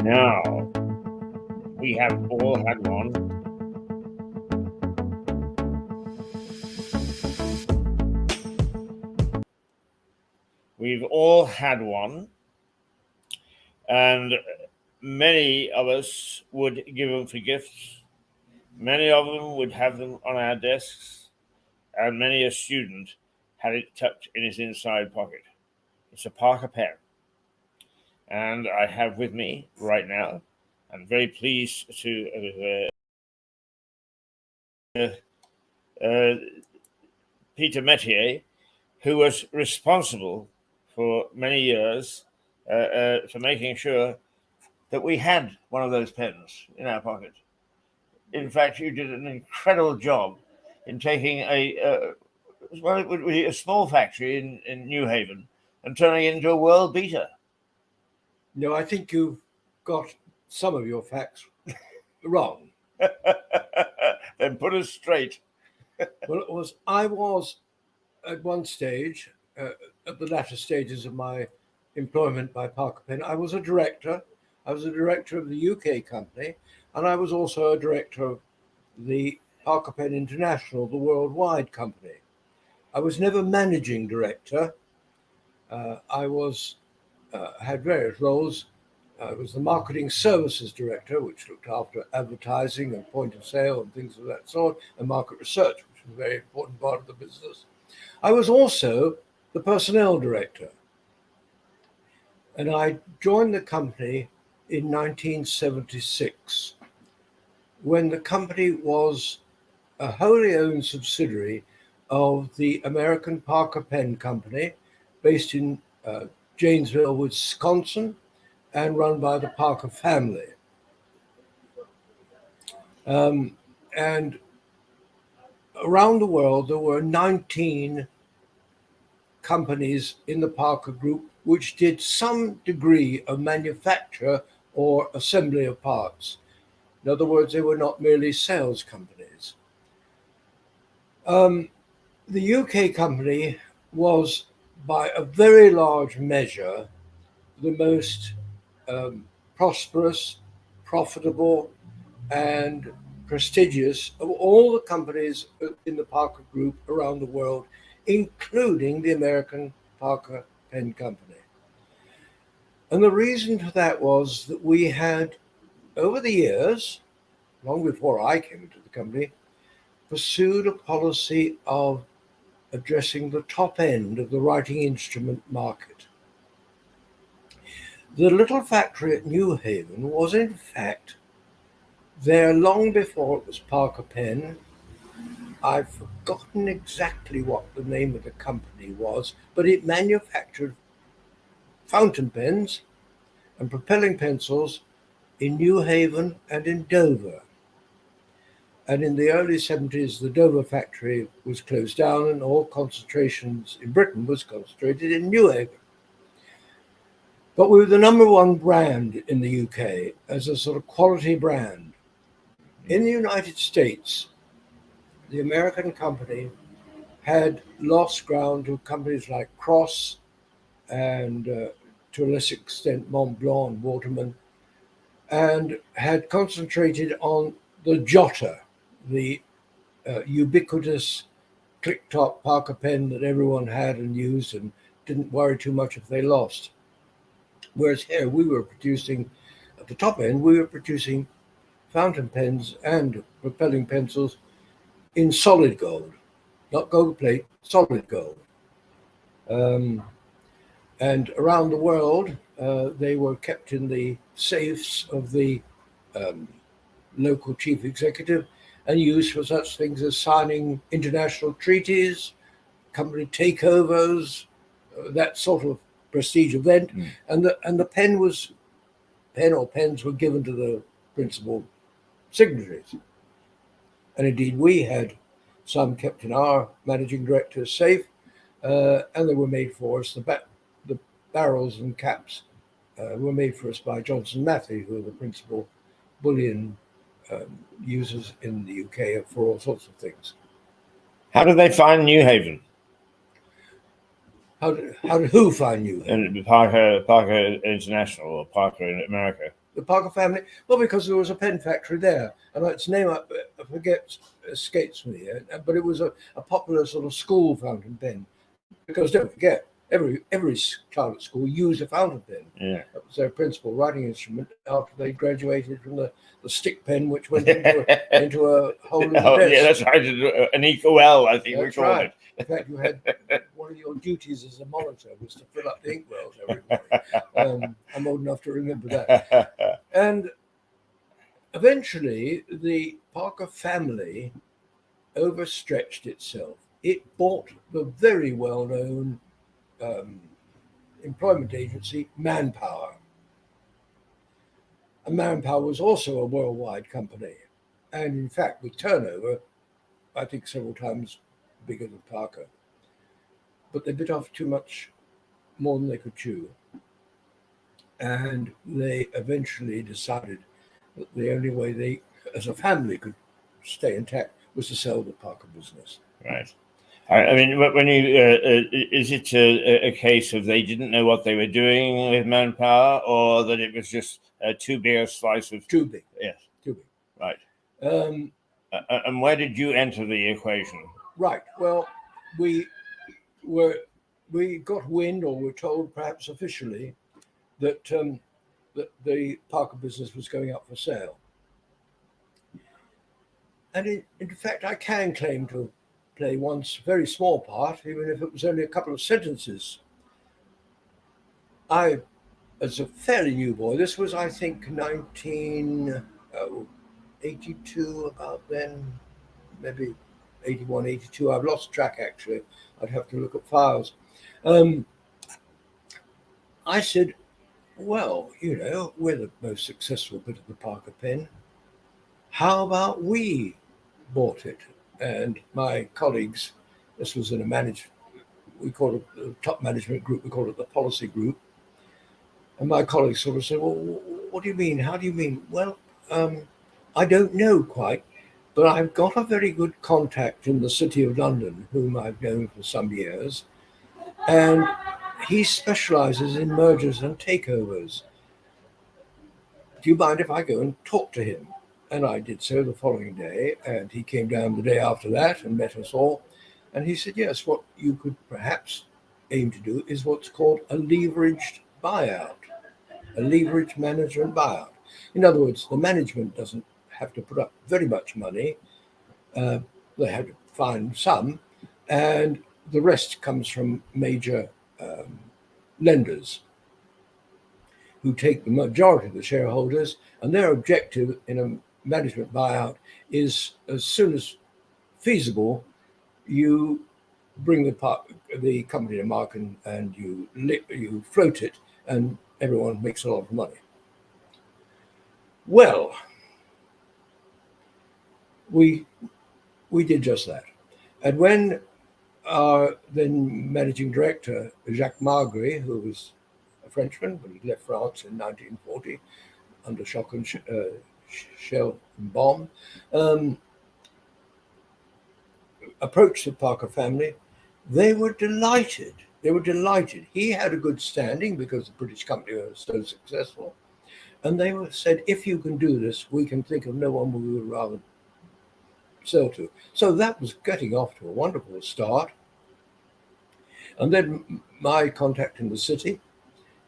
Now, we have all had one. We've all had one, and many of us would give them for gifts. Many of them would have them on our desks, and many a student had it tucked in his inside pocket. It's a Parker pen. And I have with me right now, I'm very pleased to Peter Metier, who was responsible for many years for making sure that we had one of those pens in our pocket. In fact, you did an incredible job in taking it would be a small factory in New Haven and turning it into a world beater. No, I think you've got some of your facts wrong. Then put us straight. Well, I was at one stage, at the latter stages of my employment by Parker Pen, I was a director. I was a director of the UK company, and I was also a director of the Parker Pen International, the worldwide company. I was never managing director. I had various roles. I was the marketing services director, which looked after advertising and point of sale and things of that sort, and market research, which was a very important part of the business. I was also the personnel director. And I joined the company in 1976. when the company was a wholly owned subsidiary of the American Parker Pen Company, based in Janesville, Wisconsin, and run by the Parker family. And around the world, there were 19 companies in the Parker Group which did some degree of manufacture or assembly of parts. In other words, they were not merely sales companies. The UK company was, by a very large measure, the most prosperous, profitable, and prestigious of all the companies in the Parker Group around the world, including the American Parker Pen Company. And the reason for that was that we had, over the years, long before I came into the company, pursued a policy of addressing the top end of the writing instrument market. The little factory at New Haven was, in fact, there long before it was Parker Pen. I've forgotten exactly what the name of the company was, but it manufactured fountain pens and propelling pencils in New Haven and in Dover. And in the early 70s, the Dover factory was closed down and all concentrations in Britain was concentrated in New Haven. But we were the number one brand in the UK as a sort of quality brand. In the United States, the American company had lost ground to companies like Cross and to a lesser extent Montblanc and Waterman, and had concentrated on the Jotter, the ubiquitous click-top Parker pen that everyone had and used and didn't worry too much if they lost. Whereas here we were producing, at the top end, we were producing fountain pens and propelling pencils in solid gold, not gold plate, solid gold. And around the world, they were kept in the safes of the local chief executive and used for such things as signing international treaties, company takeovers, that sort of prestige event. And the pen or pens were given to the principal signatories. And indeed, we had some kept in our managing director's safe, and they were made for us. The barrels and caps were made for us by Johnson Matthey, who are the principal bullion users in the UK for all sorts of things. How did they find New Haven? How did who find New Haven? And Parker International, or Parker in America? The Parker family? Well, because there was a pen factory there, and its name I forget escapes me, but it was a popular sort of school fountain pen. Because don't forget, every child at school used a fountain pen. Yeah. That was their principal writing instrument after they graduated from the stick pen, which went into a hole in the desk. Yeah, that's right. An EQL, I think That's we called right. it. In fact, you had one of your duties as a monitor was to fill up the inkwells every morning. I'm old enough to remember that. And eventually, the Parker family overstretched itself. It bought the very well-known employment agency, Manpower. And Manpower was also a worldwide company. And in fact, with turnover, I think several times bigger than Parker. But they bit off too much more than they could chew. And they eventually decided that the only way they, as a family, could stay intact was to sell the Parker business. Right. I mean, when is it a case of they didn't know what they were doing with Manpower, or that it was just too big a slice of... Too big. Yes. Too big. Right. And where did you enter the equation? Right. Well, we got wind, or were told perhaps officially, that that the Parker business was going up for sale. And in fact, I can claim to play one very small part, even if it was only a couple of sentences. I, as a fairly new boy, this was, I think, 82 about then, maybe 81, 82. I've lost track actually. I'd have to look at files. I said, well, we're the most successful bit of the Parker pen. How about we bought it? And my colleagues, this was in we call it the top management group, we call it the policy group. And my colleagues sort of said, well, what do you mean? How do you mean? Well, I don't know quite, but I've got a very good contact in the City of London, whom I've known for some years. And he specializes in mergers and takeovers. Do you mind if I go and talk to him? And I did so the following day, and he came down the day after that and met us all. And he said, yes, what you could perhaps aim to do is what's called a leveraged buyout, a leveraged management buyout. In other words, the management doesn't have to put up very much money. They have to find some, and the rest comes from major lenders who take the majority of the shareholders, and their objective in a management buyout is, as soon as feasible, you bring the company to market and you float it, and everyone makes a lot of money. Well, we did just that. And when our then managing director, Jacques Margry, who was a Frenchman, when he left France in 1940 under shock and shell and bomb, approached the Parker family, they were delighted. They were delighted. He had a good standing because the British company was so successful. And they said, if you can do this, we can think of no one we would rather sell to. So that was getting off to a wonderful start. And then my contact in the city,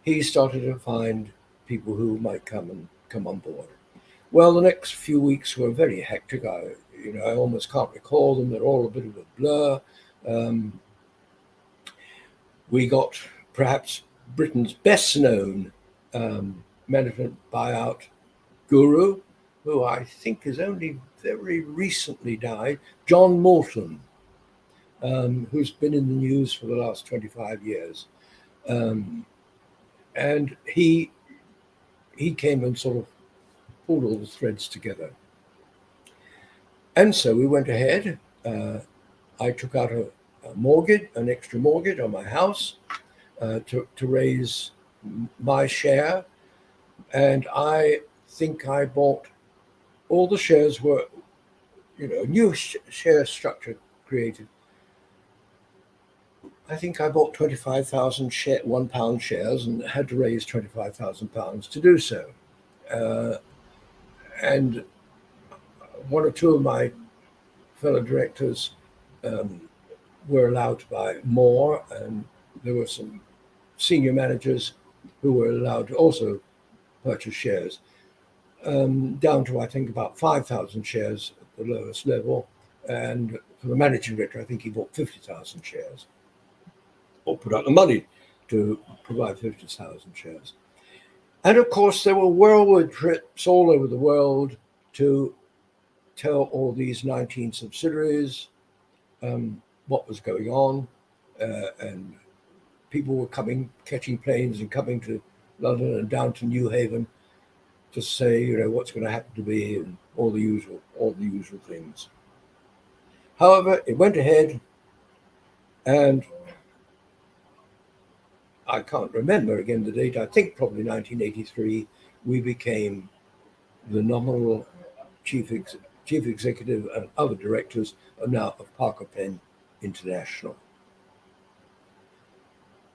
he started to find people who might come on board. Well, the next few weeks were very hectic. I almost can't recall them. They're all a bit of a blur. We got perhaps Britain's best known management buyout guru, who I think has only very recently died, John Moulton, who's been in the news for the last 25 years. And he came and sort of pulled all the threads together. And so we went ahead. I took out an extra mortgage on my house to raise my share. And I think I bought, all the shares were, a new share structure created. I think I bought 25,000 £1 shares and had to raise £25,000 to do so. And one or two of my fellow directors were allowed to buy more, and there were some senior managers who were allowed to also purchase shares, down to, I think, about 5,000 shares at the lowest level. And for the managing director, I think he bought 50,000 shares, or put out the money to provide 50,000 shares. And of course, there were whirlwind trips all over the world to tell all these 19 subsidiaries what was going on. And people were catching planes and coming to London and down to New Haven to say, what's going to happen to me, and all the usual things. However, it went ahead, and I can't remember again the date. I think probably 1983. We became the nominal chief executive, and other directors are now of Parker Pen International.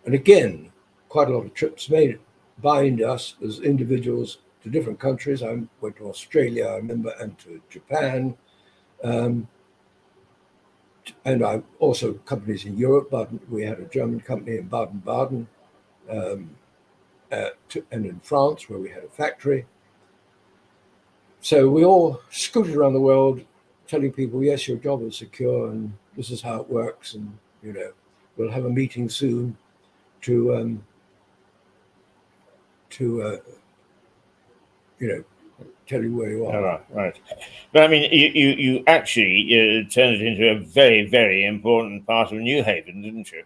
And again, quite a lot of trips made bind us as individuals to different countries. I went to Australia, I remember, and to Japan. And I also companies in Europe. We had a German company in Baden-Baden, and in France, where we had a factory. So we all scooted around the world telling people, yes, your job is secure and this is how it works. And, we'll have a meeting soon to tell you where you Oh, are. right. But I mean, you actually turned it into a very, very important part of New Haven, didn't you?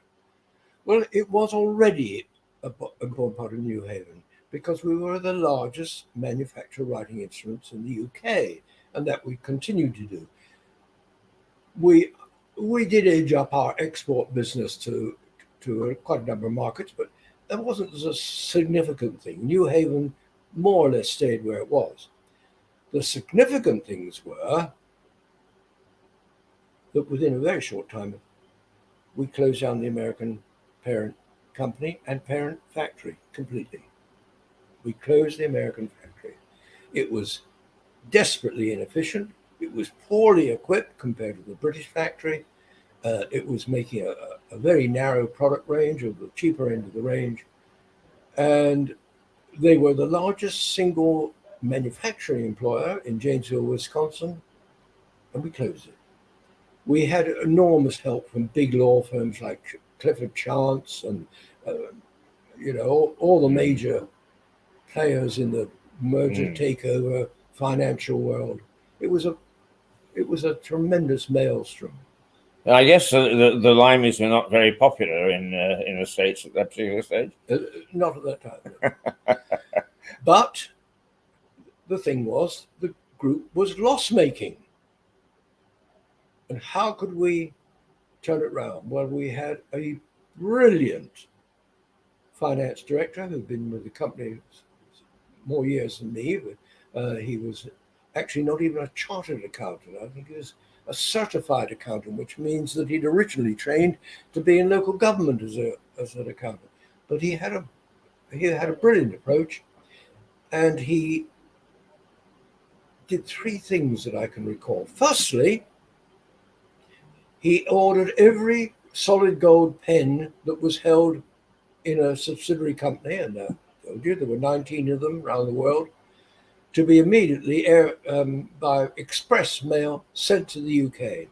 Well, it was already an important part of New Haven because we were the largest manufacturer of writing instruments in the UK, and that we continue to do. We did edge up our export business to quite a number of markets, but that wasn't a significant thing. New Haven more or less stayed where it was. The significant things were that within a very short time, we closed down the American parent company and parent factory completely. We closed the American factory. It was desperately inefficient. It was poorly equipped compared to the British factory. It was making a very narrow product range, of the cheaper end of the range. And they were the largest single manufacturing employer in Janesville, Wisconsin, and we closed it. We had enormous help from big law firms like Clifford Chance and all the major players in the merger takeover financial world. It was a tremendous maelstrom. I guess the limeys were not very popular in the States at that particular stage. Not at that time. But the thing was, the group was loss making. And how could we turn it around? Well, we had a brilliant finance director who'd been with the company more years than me, but he was actually not even a chartered accountant. I think he was a certified accountant, which means that he'd originally trained to be in local government as an accountant. But he had a brilliant approach, and he did three things that I can recall. Firstly, he ordered every solid gold pen that was held in a subsidiary company, and I told you there were 19 of them around the world, to be immediately by express mail sent to the UK.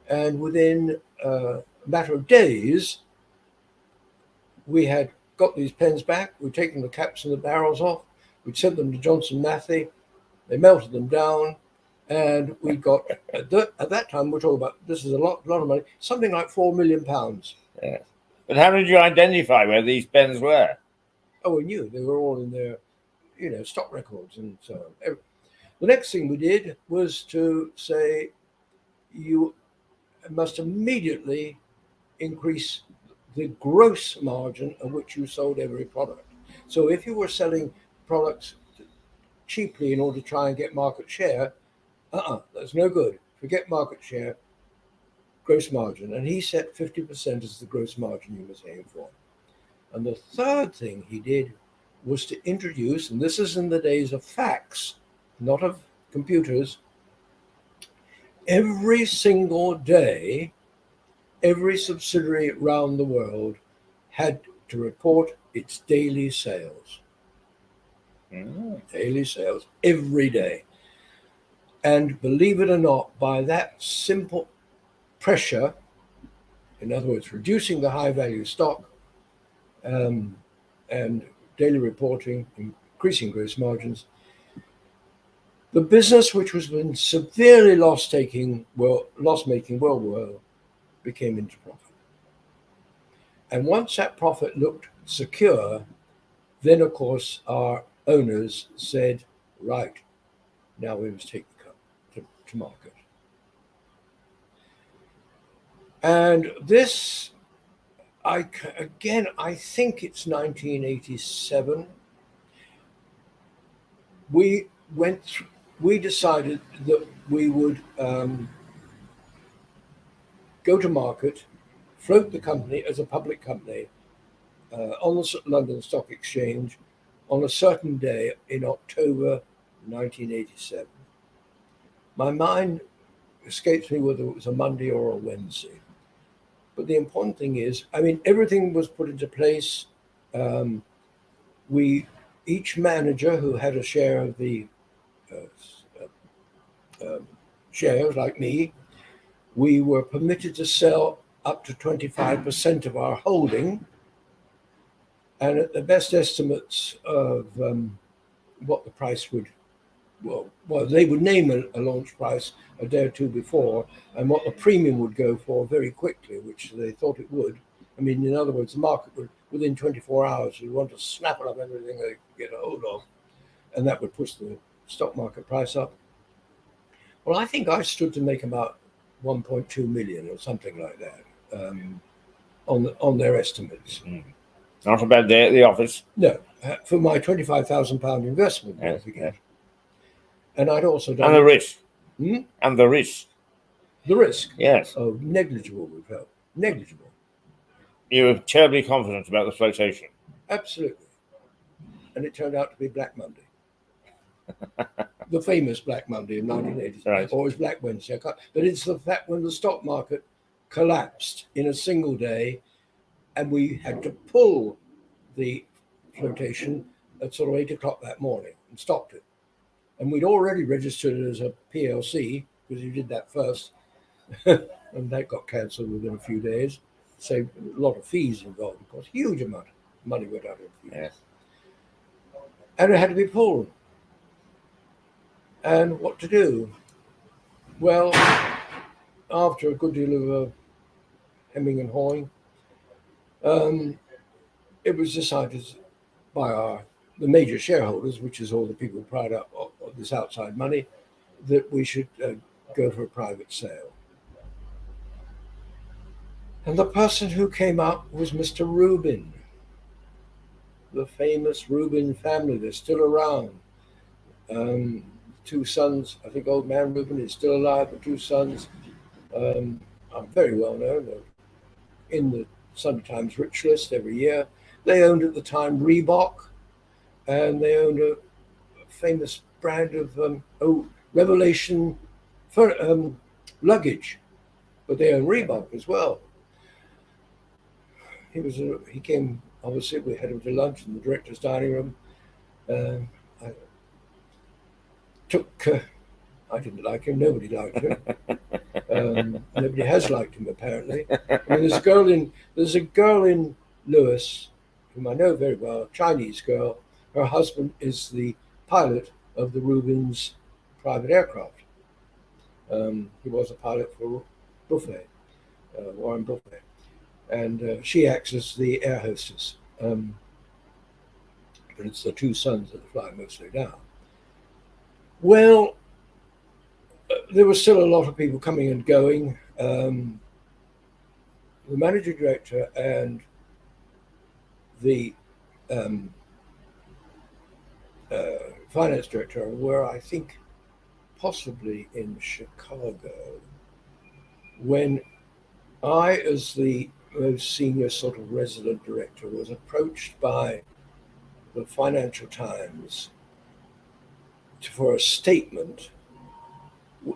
And within a matter of days, we had got these pens back. We'd taken the caps and the barrels off. We'd sent them to Johnson Matthey. They melted them down. And we got, at that time, we're talking about, this is a lot of money, something like £4 million. Yeah. But how did you identify where these pens were? Oh, we knew. They were all in their, stock records and so on. The next thing we did was to say, you must immediately increase the gross margin at which you sold every product. So if you were selling products cheaply in order to try and get market share, that's no good. Forget market share, gross margin. And he set 50% as the gross margin he was aiming for. And the third thing he did was to introduce, and this is in the days of fax, not of computers, every single day, every subsidiary around the world had to report its daily sales. Daily sales every day. And believe it or not, by that simple pressure, in other words, reducing the high value stock and daily reporting, increasing gross margins, the business, which was been severely loss-making worldwide, became into profit. And once that profit looked secure, then, of course, our owners said, right, now we must take the company to market. And this, I think it's 1987. We decided that we would go to market, float the company as a public company on the London Stock Exchange on a certain day in October 1987. My mind escapes me whether it was a Monday or a Wednesday. But the important thing is, everything was put into place. Each manager who had a share of the shares, like me, we were permitted to sell up to 25% of our holding. And at the best estimates of what the price would. Well, they would name a launch price a day or two before, and what the premium would go for very quickly, which they thought it would. I mean, in other words, the market would, within 24 hours, would want to snap up everything they could get a hold of, and that would push the stock market price up. Well, I think I stood to make about 1.2 million or something like that on their estimates. Not a bad day at the office. No, for my £25,000 investment, don't forget. And I'd also done And the risk. Hmm? And the risk. The risk. Yes. Oh, negligible, we felt. Negligible. You were terribly confident about the flotation. Absolutely. And it turned out to be Black Monday. The famous Black Monday in 1980s. Right. Or it was Black Wednesday. I can't, but it's the fact when the stock market collapsed in a single day and we had to pull the flotation at sort of 8 o'clock that morning and stopped it. And we'd already registered it as a PLC because you did that first. And that got cancelled within a few days. So a lot of fees involved, of course. Huge amount of money went out of fees. Yes. And it had to be pulled. And what to do? Well, after a good deal of hemming and hawing, it was decided by the major shareholders, which is all the people proud of this outside money, that we should go for a private sale. And the person who came up was Mr. Rubin, the famous Rubin family. They're still around. Two sons, I think old man Rubin is still alive. The two sons are very well known. They're in the Sunday Times Rich List every year. They owned at the time Reebok, and they owned a famous brand of Revelation for luggage, but they own Reebok as well. He came, obviously, we had him to lunch in the director's dining room. I didn't like him. Nobody liked him. Nobody has liked him, apparently. I mean, there's a girl in Lewis, whom I know very well, a Chinese girl. Her husband is the pilot of the Rubin's private aircraft. He was a pilot for Buffet, Warren Buffet. And she acts as the air hostess. But it's the two sons that fly mostly down. Well, there was still a lot of people coming and going. The managing director and the finance director were, I think, possibly in Chicago when I, as the most senior sort of resident director, was approached by the Financial Times for a statement.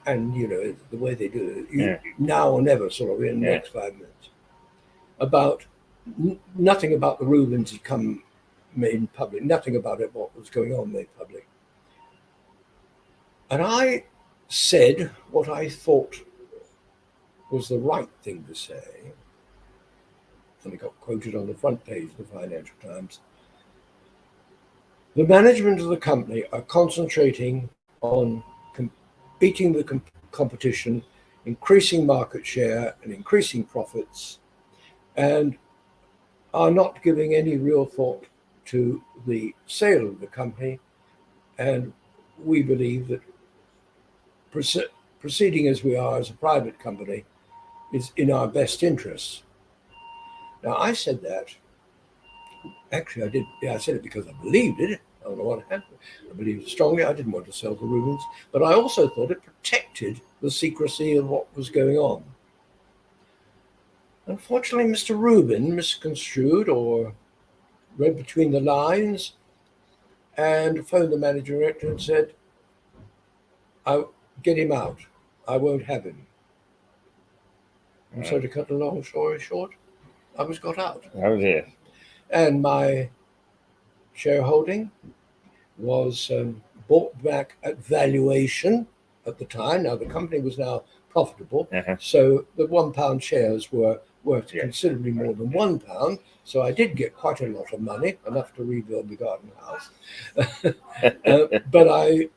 And, you know, the way they do it, now or never, sort of in the next 5 minutes, about nothing about the Rubins had come made public, nothing about it, what was going on made public. And I said what I thought was the right thing to say, and it got quoted on the front page of the Financial Times. The management of the company are concentrating on beating the competition, increasing market share and increasing profits, and are not giving any real thought to the sale of the company. And we believe that proceeding as we are as a private company is in our best interests. Now, I said that. Actually, I did. Yeah, I said it because I believed it. I don't know what happened. I believed it strongly. I didn't want to sell the Rubins, but I also thought it protected the secrecy of what was going on. Unfortunately, Mr. Rubin misconstrued or read between the lines and phoned the managing director and said, "I'll get him out. I won't have him." And so to cut a long story short, I was got out. Oh dear. And my shareholding was bought back at valuation at the time. Now the company was now profitable, so the £1 shares were worth Yeah. considerably more than £1. So I did get quite a lot of money, enough to rebuild the garden house. But I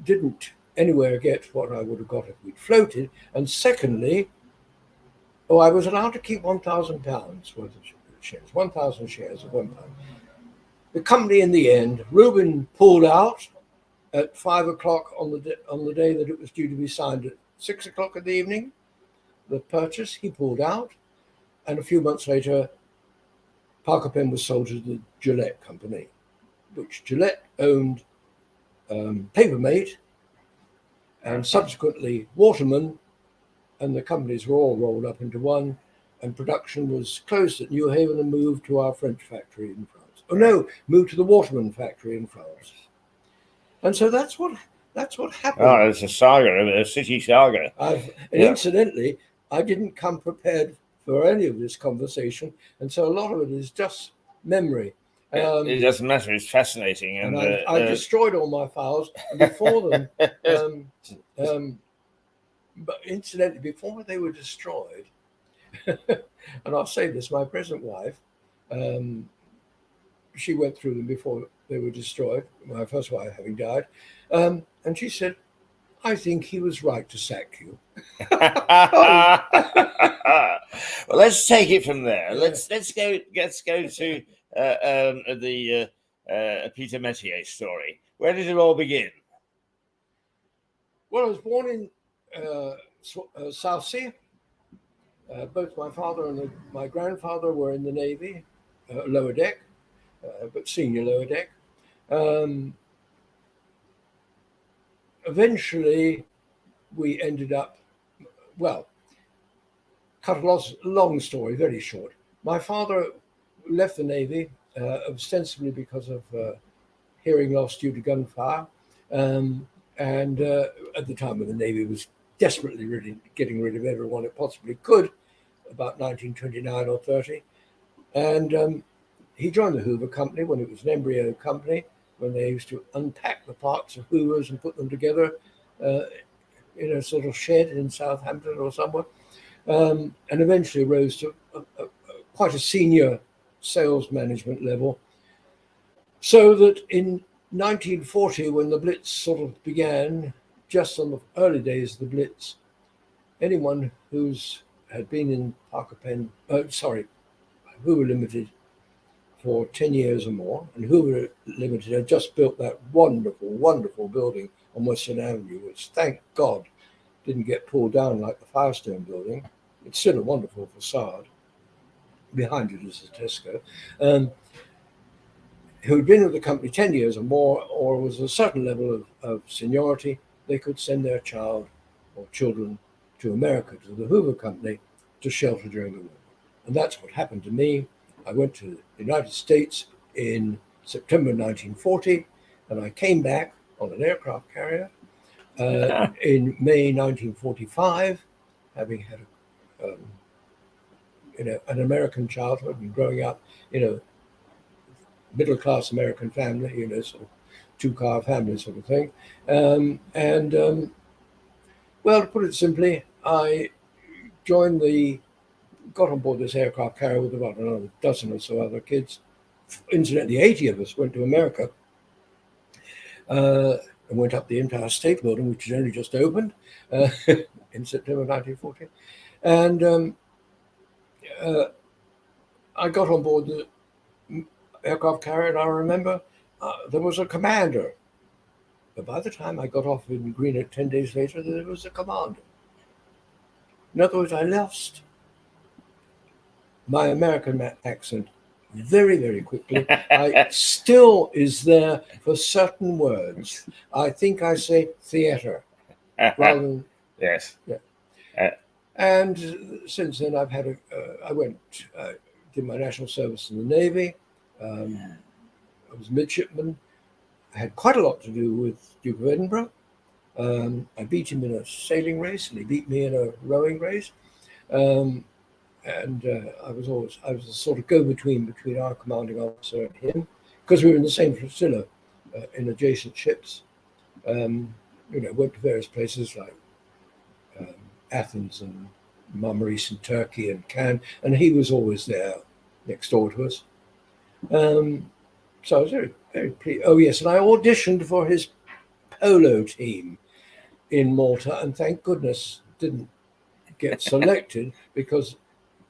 didn't anywhere get what I would have got if we'd floated. And secondly, I was allowed to keep £1,000 worth of shares, 1,000 shares of £1. The company, in the end, Reuben pulled out at 5 o'clock on the day that it was due to be signed at 6 o'clock in the evening. The purchase, he pulled out, and a few months later, Parker Pen was sold to the Gillette company, which Gillette owned Papermate and subsequently Waterman, and the companies were all rolled up into one, and production was closed at New Haven and moved to our French factory in France. Oh no, moved to the Waterman factory in France. And so that's what happened. Oh, it's a saga, a city saga. And incidentally, I didn't come prepared for any of this conversation, and so a lot of it is just memory. It doesn't matter. It's fascinating, and I destroyed all my files before them. But incidentally, before they were destroyed, and I'll say this, my present wife, she went through them before they were destroyed, my first wife having died, and she said, I think he was right to sack you. Well, let's take it from there. Yeah. Let's go to the Peter Metier story. Where did it all begin? Well, I was born in Southsea. Both my father and my grandfather were in the Navy, lower deck, but senior lower deck. Eventually, we ended up, well, cut a long story, very short. My father left the Navy ostensibly because of hearing loss due to gunfire. And at the time when the Navy was desperately getting rid of everyone it possibly could, about 1929 or 30. And he joined the Hoover Company when it was an embryo company, when they used to unpack the parts of Hoovers and put them together in a sort of shed in Southampton or somewhere, and eventually rose to quite a senior sales management level. So that in 1940, when the Blitz sort of began, just on the early days of the Blitz, anyone had been in Hoover Limited for 10 years or more, and Hoover Limited had just built that wonderful, wonderful building on Western Avenue, which, thank God, didn't get pulled down like the Firestone building. It's still a wonderful facade. Behind it is a Tesco. Who had been with the company 10 years or more, or was a certain level of seniority, they could send their child or children to America, to the Hoover Company, to shelter during the war. And that's what happened to me. I went to the United States in September 1940, and I came back on an aircraft carrier in May 1945, having had an American childhood and growing up in a middle-class American family, sort of two-car family sort of thing. Well, to put it simply, I got on board this aircraft carrier with about another dozen or so other kids. Incidentally, 80 of us went to America and went up the Empire State Building, which had only just opened in September 1940. And I got on board the aircraft carrier, and I remember there was a commander. But by the time I got off in Greenock 10 days later, there was a commander. In other words, I lost my American accent very, very quickly. I still is there for certain words. I think I say theatre rather than yes. Yeah. And since then, I did my national service in the Navy. I was midshipman. I had quite a lot to do with Duke of Edinburgh. I beat him in a sailing race, and he beat me in a rowing race. And I was a sort of go-between our commanding officer and him, because we were in the same flotilla in adjacent ships. Went to various places like Athens and mummeries in Turkey and Cannes, and he was always there next door to us. So I was very, very pleased. Oh, yes, and I auditioned for his polo team in Malta, and thank goodness didn't get selected because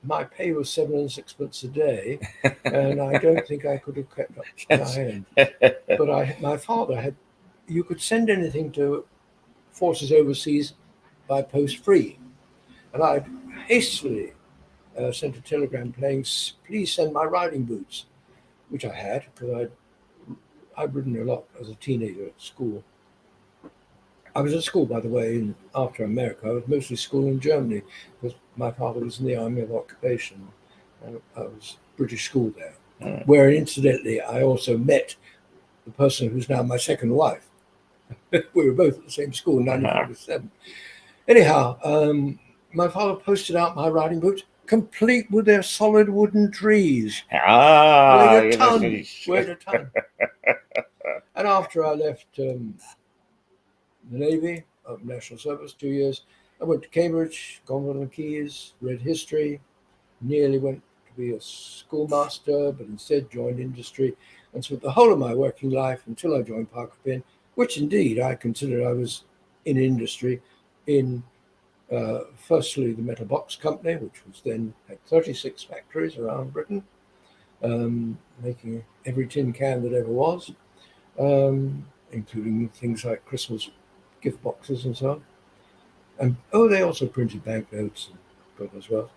my pay was 7 and 6pence a day, and I don't think I could have kept up to my end. But my father had, you could send anything to forces overseas by post free, and I hastily sent a telegram saying, "Please send my riding boots," which I had because I'd ridden a lot as a teenager at school. I was at school, by the way, after America. I was mostly school in Germany because my father was in the Army of Occupation. And I was British school there, where incidentally I also met the person who's now my second wife. We were both at the same school in 1947. Anyhow, my father posted out my riding boots, complete with their solid wooden trees. Weighed a ton. And after I left the Navy, National Service, 2 years, I went to Cambridge, Gonville and Keys, read history, nearly went to be a schoolmaster, but instead joined industry and spent the whole of my working life until I joined Parker Pin, which indeed I considered I was in industry in firstly the Metal Box Company, which was then had 36 factories around Britain, making every tin can that ever was, including things like Christmas gift boxes and so on. And they also printed banknotes and God as well.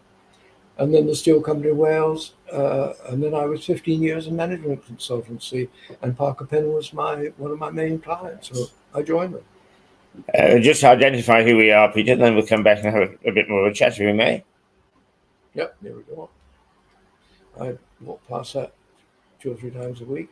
And then the Steel Company of Wales, and then I was 15 years in management consultancy, and Parker Pen was one of my main clients, so I joined them. Just to identify who we are, Peter, then we'll come back and have a bit more of a chat, if we may. Yep, there we go. I walk past that 2 or 3 times a week.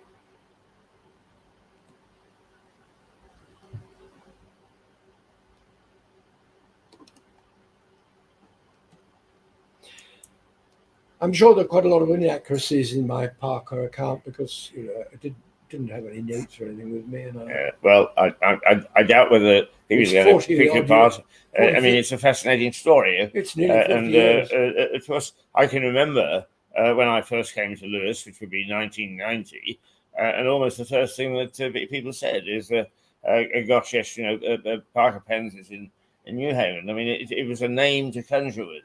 I'm sure there are quite a lot of inaccuracies in my Parker account because I didn't have any notes or anything with me. And well, I doubt whether he was going to pick apart. I mean, it's a fascinating story. It's nearly 50 years. Of course, I can remember when I first came to Lewis, which would be 1990, and almost the first thing that people said is, "Gosh, yes, Parker Pens is in New Haven." I mean, it was a name to conjure with.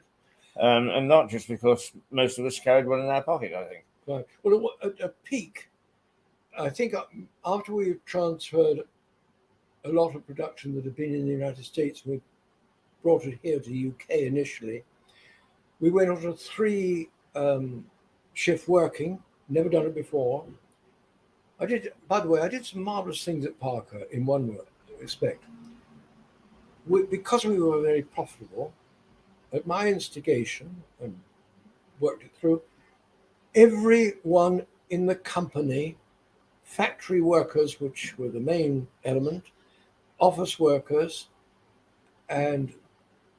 And not just because most of us carried one in our pocket, I think. Right. Well, at a peak, I think after we transferred a lot of production that had been in the United States, we brought it here to the UK initially. We went on to 3 shift working, never done it before. By the way, I did some marvelous things at Parker in one respect. Because we were very profitable, at my instigation, and worked it through, everyone in the company, factory workers, which were the main element, office workers, and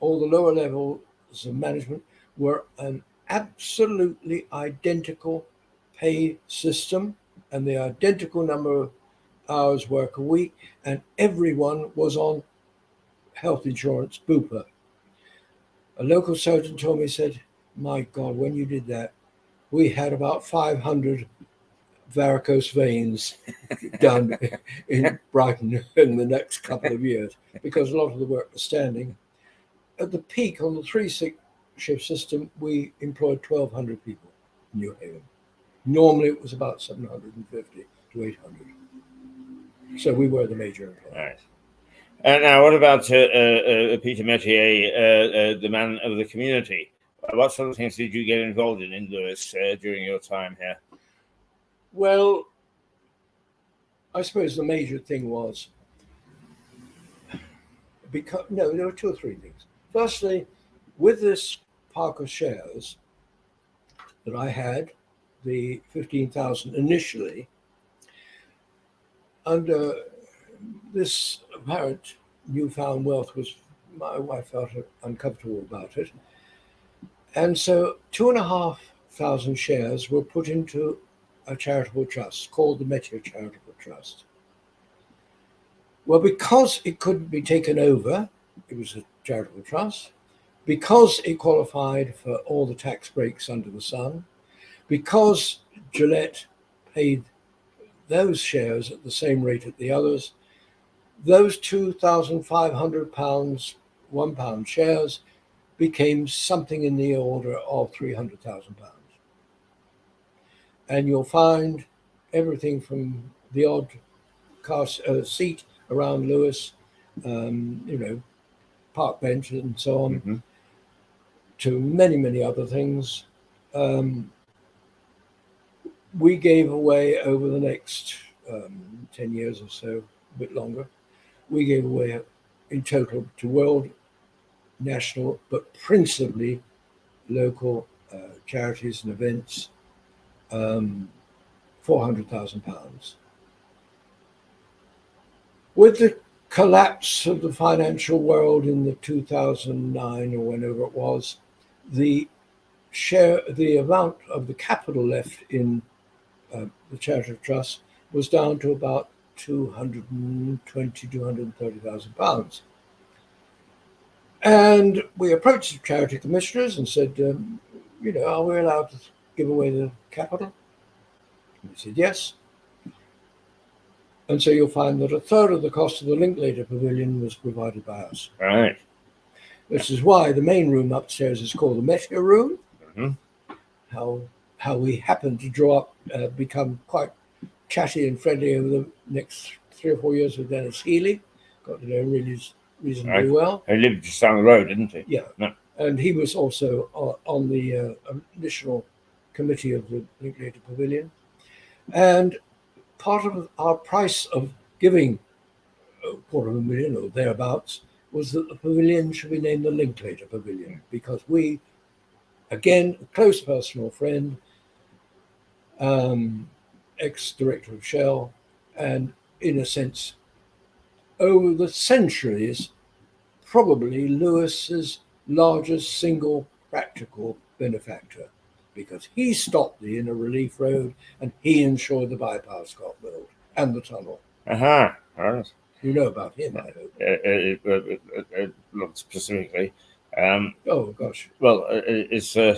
all the lower levels of management were an absolutely identical pay system and the identical number of hours work a week, and everyone was on health insurance, Bupa. A local surgeon told me, said, "My God, when you did that, we had about 500 varicose veins done in Brighton in the next couple of years because a lot of the work was standing." At the peak on the 3-shift system, we employed 1,200 people in New Haven. Normally it was about 750 to 800. So we were the major employer. Right. Now, what about Peter Metier, the man of the community? What sort of things did you get involved in Lewis during your time here? Well, I suppose the major thing was there were 2 or 3 things. Firstly, with this Parker shares that I had, the 15,000 initially, under this apparent newfound wealth my wife felt uncomfortable about it. And so 2,500 shares were put into a charitable trust called the Metier Charitable Trust. Well, because it couldn't be taken over, it was a charitable trust, because it qualified for all the tax breaks under the sun, because Gillette paid those shares at the same rate as the others, those £2,500 £1 shares became something in the order of £300,000. And you'll find everything from the odd seat around Lewis, park bench and so on, to many, many other things. We gave away over the next 10 years or so, a bit longer, we gave away in total to world, national, but principally local charities and events, £400,000. With the collapse of the financial world in the 2009 or whenever it was, the amount of the capital left in the Charity Trust was down to about £230,000. And we approached the charity commissioners and said, are we allowed to give away the capital? And they said yes. And so you'll find that a third of the cost of the Linklater Pavilion was provided by us. Right. This is why the main room upstairs is called the Meteor Room. How we happened to become quite chatty and friendly over the next 3 or 4 years with Dennis Healy. Got to know him really reasonably well. He lived just down the road, didn't he? Yeah. No. And he was also on the initial committee of the Linklater Pavilion. And part of our price of giving $250,000 or thereabouts was that the pavilion should be named the Linklater Pavilion, because we, again, a close personal friend, ex-director of Shell, and in a sense, over the centuries, probably Lewis's largest single practical benefactor, because he stopped the inner relief road and he ensured the bypass got built and the tunnel. Right. You know about him, I hope. Not specifically. Oh gosh. Well, it's I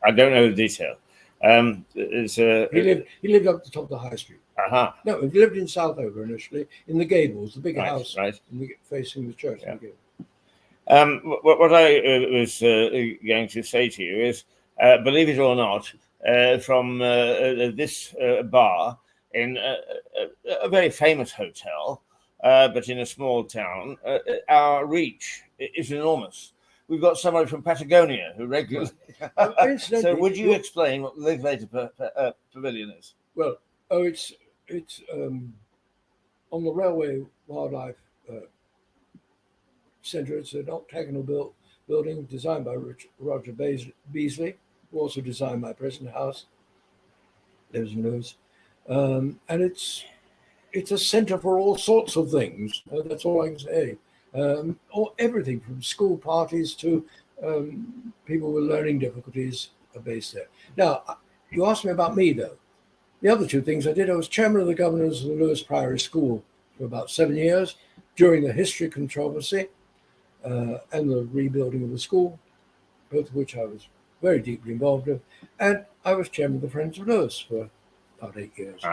don't know the detail. It's he lived up the top of the high street. No, he lived in Southover initially, in the Gables, the bigger house, right, facing the church. Yeah. What I was going to say to you is, believe it or not, from this bar in a very famous hotel, but in a small town, our reach is enormous. We've got somebody from Patagonia who regularly. So, would you explain what the Linklater Pavilion is? Well, it's on the Railway Wildlife Centre. It's an octagonal building designed by Roger Beasley, who also designed my present house. Lives in Lewis. And it's a centre for all sorts of things. That's all I can say. Or everything from school parties to people with learning difficulties are based there. Now, you asked me about me, though. The other two things I did, I was chairman of the governors of the Lewis Priory School for about 7 years during the history controversy and the rebuilding of the school, both of which I was very deeply involved in. And I was chairman of the Friends of Lewis for about 8 years.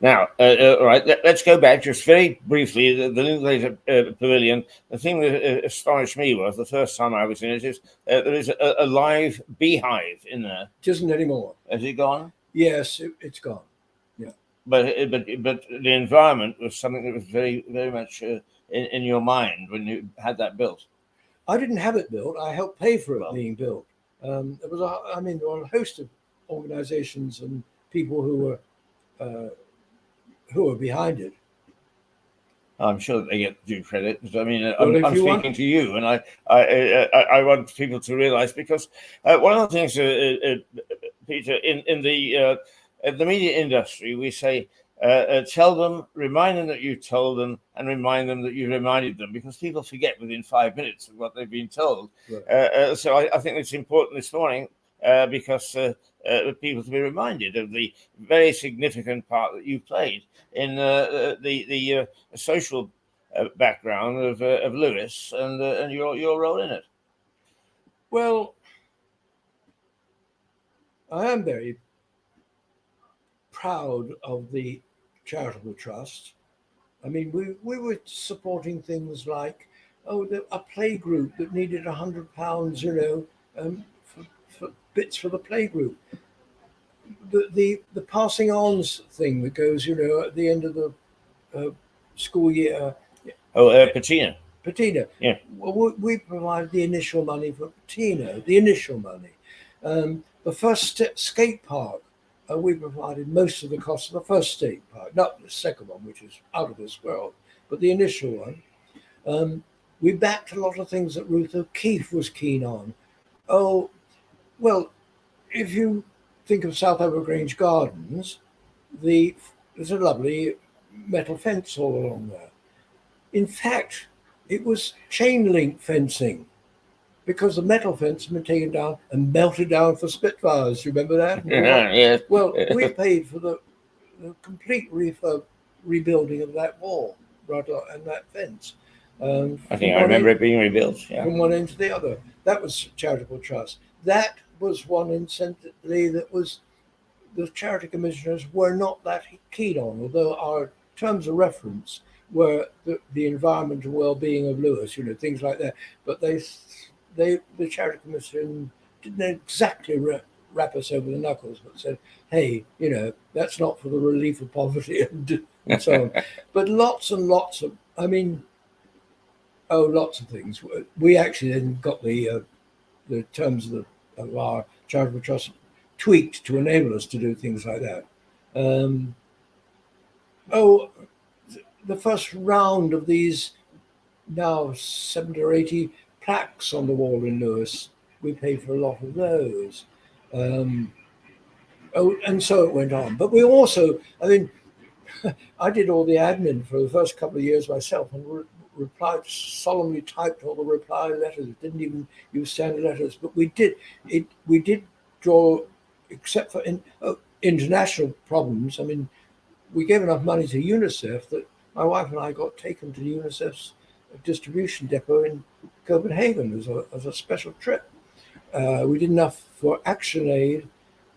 Now, all right, let's go back just very briefly. The Linklater Pavilion, the thing that astonished me was the first time I was in it is there is a live beehive in there. It isn't anymore. Has it gone? Yes, it's gone. Yeah. But the environment was something that was very, very much in your mind when you had that built. I didn't have it built. I helped pay for it being built. There were a host of organizations and people who were behind it. I'm sure that they get due credit. I mean, I'm speaking to you, and I want people to realise, because one of the things, Peter, in the media industry, we say, tell them, remind them that you told them, and remind them that you reminded them, because people forget within 5 minutes of what they've been told. Right. So I think it's important this morning because people to be reminded of the very significant part that you played in the social background of Lewis and your role in it. Well, I am very proud of the charitable trust. I mean, we were supporting things like, a play group that needed £100, for bits for the play group. The passing ons thing that goes, at the end of the school year. Patina. Patina. Yeah. Well, we provided the initial money for Patina, the initial money. The first skate park, we provided most of the cost of the first skate park, not the second one, which is out of this world, but the initial one. We backed a lot of things that Ruth O'Keefe was keen on. Oh, well, if you think of South Evergrange Gardens, there's a lovely metal fence all along there. In fact, it was chain link fencing, because the metal fence had been taken down and melted down for Spitfires. You remember that? Yes. Well, we paid for the complete rebuilding of that wall, and that fence. I think I remember it being rebuilt. Yeah. From one end to the other. That was charitable trust. That was one incentive that was the charity commissioners were not that keen on, although our terms of reference were the environment and well-being of Lewis, things like that. But the charity commission didn't exactly rap us over the knuckles, but said, hey, that's not for the relief of poverty and so on. But lots and lots of, lots of things. We actually then got the terms of our charitable trust tweaked to enable us to do things like that. The first round of these now 70 or 80 plaques on the wall in Lewis, we paid for a lot of those. And so it went on. But we also, I did all the admin for the first couple of years myself and solemnly typed all the reply letters, didn't even use standard letters, but we did draw, except for international problems. We gave enough money to UNICEF that my wife and I got taken to UNICEF's distribution depot in Copenhagen as a special trip. We did enough for Action Aid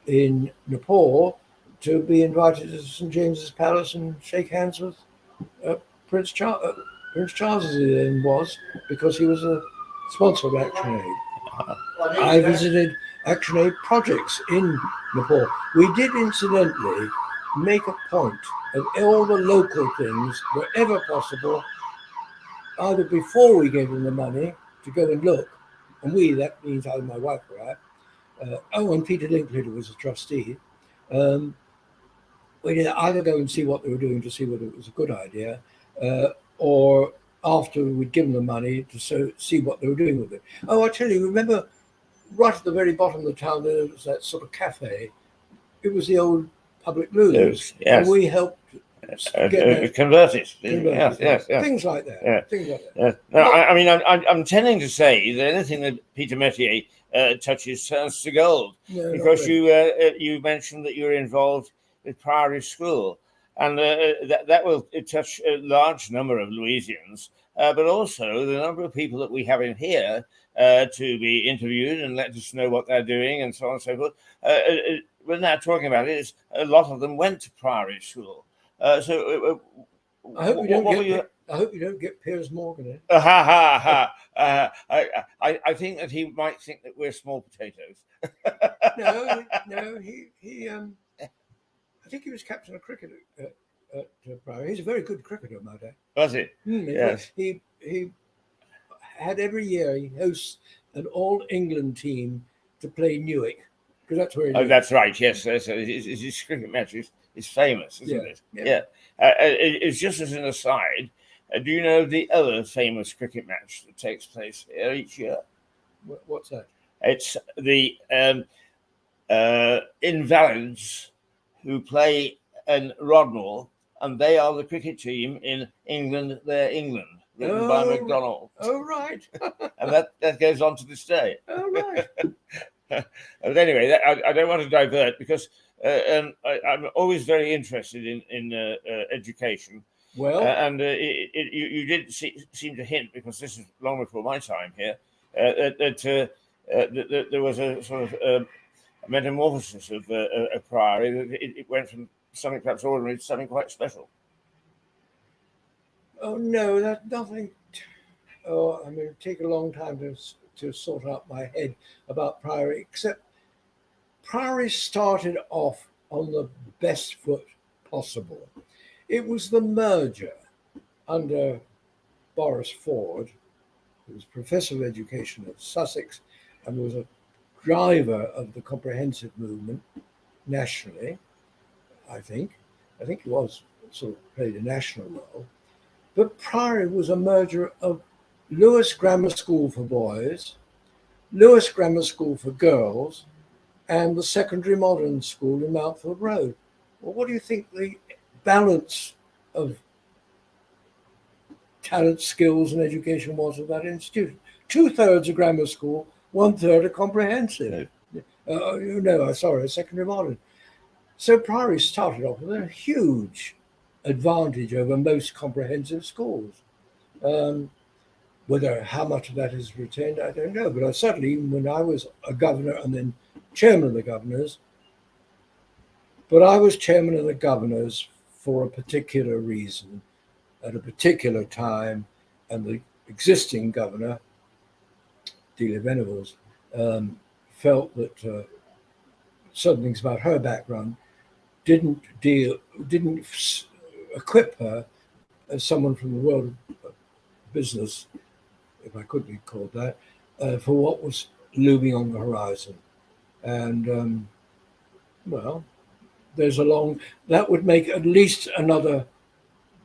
in Nepal to be invited to St. James's Palace and shake hands with Prince Charles, as he then was, because he was a sponsor of Action Aid. I visited Action Aid projects in Nepal. We did incidentally make a point of all the local things, wherever possible, either before we gave them the money to go and look, and that means either my wife or I, and Peter Linklater was a trustee, we did either go and see what they were doing to see whether it was a good idea, or after we'd given them money to see what they were doing with it. I tell you, remember right at the very bottom of the town there was that sort of cafe. It was the old Public Lose, yes. And we helped convert it. Yes. Things like that. Yeah. Things like that. Yeah. No, I'm tending to say that anything that Peter Metier touches turns to gold, because you mentioned that you're involved with Priory School, and that will touch a large number of Louisians, but also the number of people that we have in here to be interviewed and let us know what they're doing and so on and so forth. When they're talking about it, a lot of them went to Priory School. I hope you don't get Piers Morgan in. I think that he might think that we're small potatoes. No, he I think he was captain of cricket at Priory. He's a very good cricketer, might I. Was he? Yes. He had every year he hosts an All England team to play Newark, because that's where he lives. That's right. Yes, his cricket match is famous, isn't it? Yeah. It's just as an aside. Do you know the other famous cricket match that takes place here each year? What's that? It's the Invalids who play in Rodnell, and they are the cricket team in England. They're England, written by MacDonald. Oh, right. And that goes on to this day. Oh, right. But anyway, I don't want to divert, because I'm always very interested in education, Well, and you did seem to hint, because this is long before my time here, that there was a sort of a metamorphosis of a priory. It went from something perhaps ordinary to something quite special. oh no, that's nothing. Oh, I mean, it'd take a long time to sort out my head about Priory, except Priory started off on the best foot possible. It was the merger under Boris Ford, who was Professor of Education at Sussex and was a driver of the comprehensive movement nationally, I think. I think he was sort of played a national role. But Priory was a merger of Lewis Grammar School for boys, Lewis Grammar School for girls, and the Secondary Modern School in Mountford Road. Well, what do you think the balance of talent, skills, and education was of that institution? 2/3 a grammar school, 1/3 a comprehensive. A secondary modern. So Priory started off with a huge advantage over most comprehensive schools. Whether how much of that is retained, I don't know. But certainly, even when I was a governor and then chairman of the governors, but I was chairman of the governors for a particular reason at a particular time, and the existing governor, Delia Venables, felt that certain things about her background didn't equip her as someone from the world of business, if I could be called that, for what was looming on the horizon. And well, that would make at least another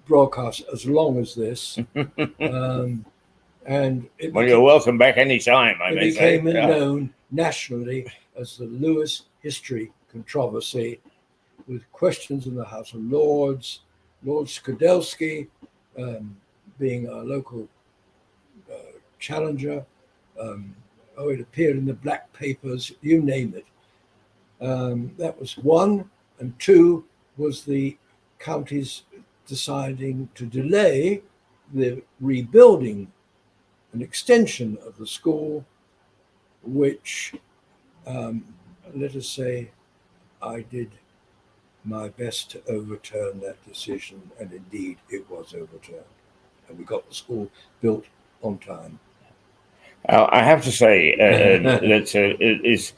broadcast as long as this. And You're welcome back any time. It became known nationally as the Lewis History Controversy, with questions in the House of Lords, Lord Skidelsky being a local challenger. It appeared in the Black Papers, you name it. That was one. And two was the counties deciding to delay the rebuilding an extension of the school, which, let us say, I did my best to overturn that decision, and indeed it was overturned. And we got the school built on time. I have to say that it is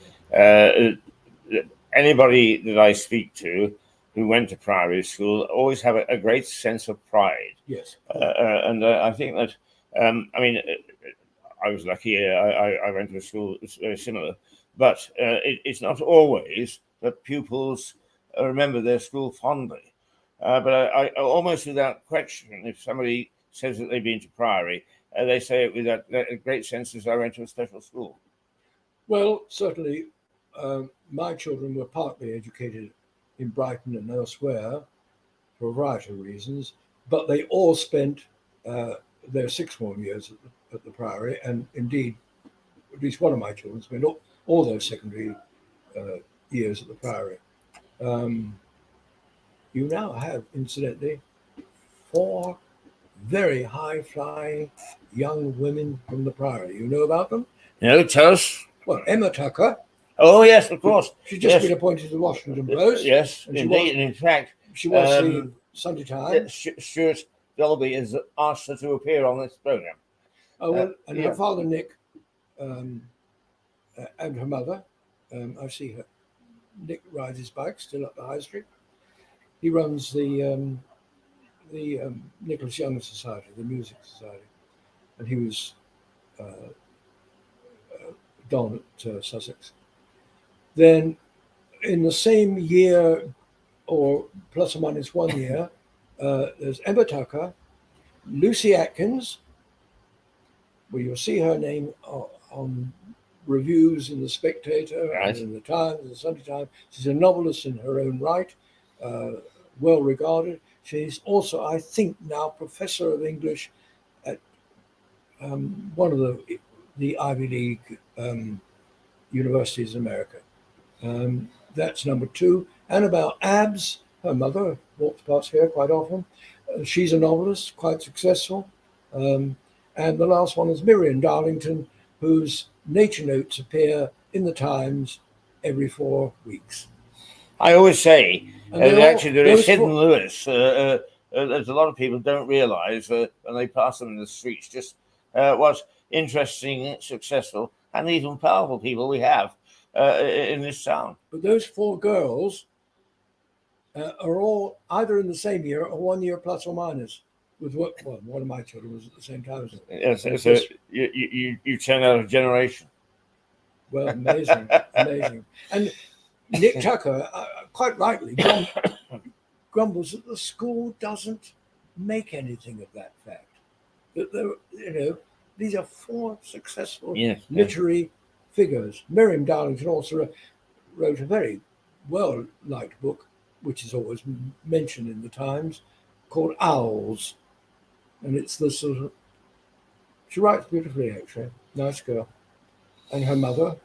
anybody that I speak to who went to Priory School always have a great sense of pride. Yes. And I think that, I was lucky. I went to a school that's very similar, but it's not always that pupils remember their school fondly. But I almost without question, if somebody says that they've been to Priory, they say it with that great sense as I went to a special school. Well, certainly, my children were partly educated in Brighton and elsewhere for a variety of reasons, but they all spent their sixth form years at the Priory, and indeed, at least one of my children spent all their secondary years at the Priory. You now have, incidentally, 4 very high-flying young women from the Priory. You know about them? No, tell us. Well, Emma Tucker. Oh, yes, of course. She's just been appointed to the Washington Post. Yes, indeed. And in fact, she was the Sunday Times. Stuart Dolby has asked her to appear on this program. Oh, well, and her father, Nick, and her mother. I see her. Nick rides his bike still up the high street. He runs the Nicholas Young Society, the Music Society, and he was Don at Sussex. Then, in the same year, or plus or minus 1 year, there's Emma Tucker, Lucy Atkins, where you'll see her name on reviews in The Spectator and in the Times and the Sunday Times. She's a novelist in her own right, well regarded. She's also, I think, now professor of English at one of the Ivy League universities in America. That's number 2. Annabelle Abbs, her mother, walks past here quite often. She's a novelist, quite successful. And the last one is Miriam Darlington, whose nature notes appear in the Times every 4 weeks. I always say And they all- actually there is those hidden four- Lewis. There's a lot of people don't realise when they pass them in the streets just what interesting, successful, and even powerful people we have in this town. But those 4 girls are all either in the same year or 1 year plus or minus. With what? Well, one of my children was at the same time as them. Yes, And so this- you turn out a generation. Well, amazing, amazing. And Nick Tucker, quite rightly, grumbles that the school doesn't make anything of that fact. That these are 4 successful literary figures. Miriam Darlington also wrote a very well-liked book, which is always mentioned in the Times, called Owls. And it's the sort of, she writes beautifully, actually. Nice girl. And her mother,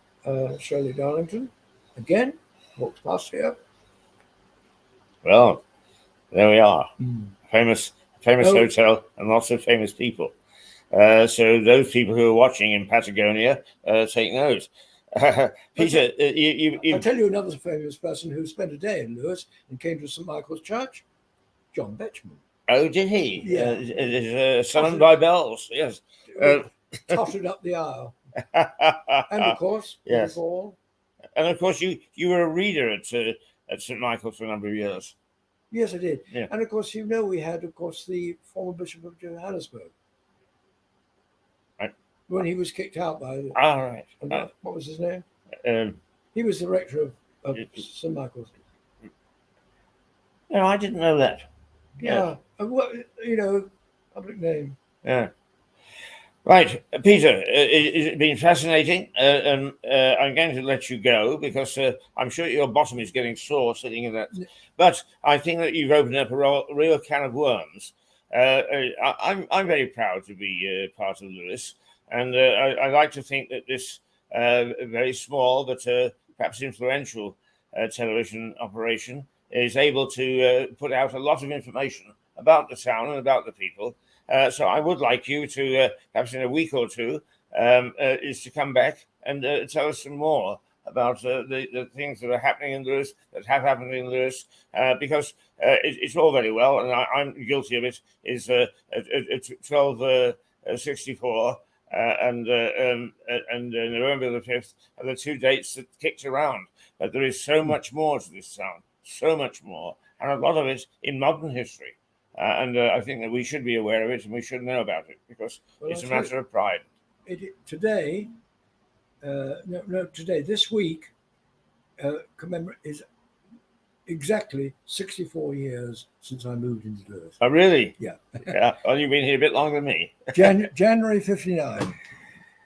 Shirley Darlington, again, walks past here. Well, there we are. Famous Oh. hotel and lots of famous people. So those people who are watching in Patagonia, take note. Peter, I'll tell you another famous person who spent a day in Lewes and came to St. Michael's Church, John Betjeman. Oh, did he? Yeah. Summoned by bells, yes. Tottered up the aisle. And of course, yes. Paul. And of course, you were a reader at St. Michael's for a number of years. Yes, I did. Yeah. And of course, we had, of course, the former Bishop of Johannesburg. Right. When he was kicked out by the... Right. What was his name? Um, He was the rector of St. Michael's. No, I didn't know that. Yeah. Public name. Yeah. Right, Peter, it's been fascinating. I'm going to let you go because I'm sure your bottom is getting sore sitting in that. But I think that you've opened up a real can of worms. I'm very proud to be part of Lewis, and I like to think that this very small but perhaps influential television operation is able to put out a lot of information about the town and about the people. So I would like you to, perhaps in a week or two, is to come back and tell us some more about the things that are happening in Lewis, that have happened in Lewis, because it's all very well, and I'm guilty of it, is 1264 and November the 5th are the 2 dates that kicked around. But there is so much more to this town, so much more, and a lot of it in modern history. And I think that we should be aware of it and we should know about it because it's a matter of pride. This week is exactly 64 years since I moved into Lewis. Oh, really? Yeah. Yeah. Well, you've been here a bit longer than me. January 59.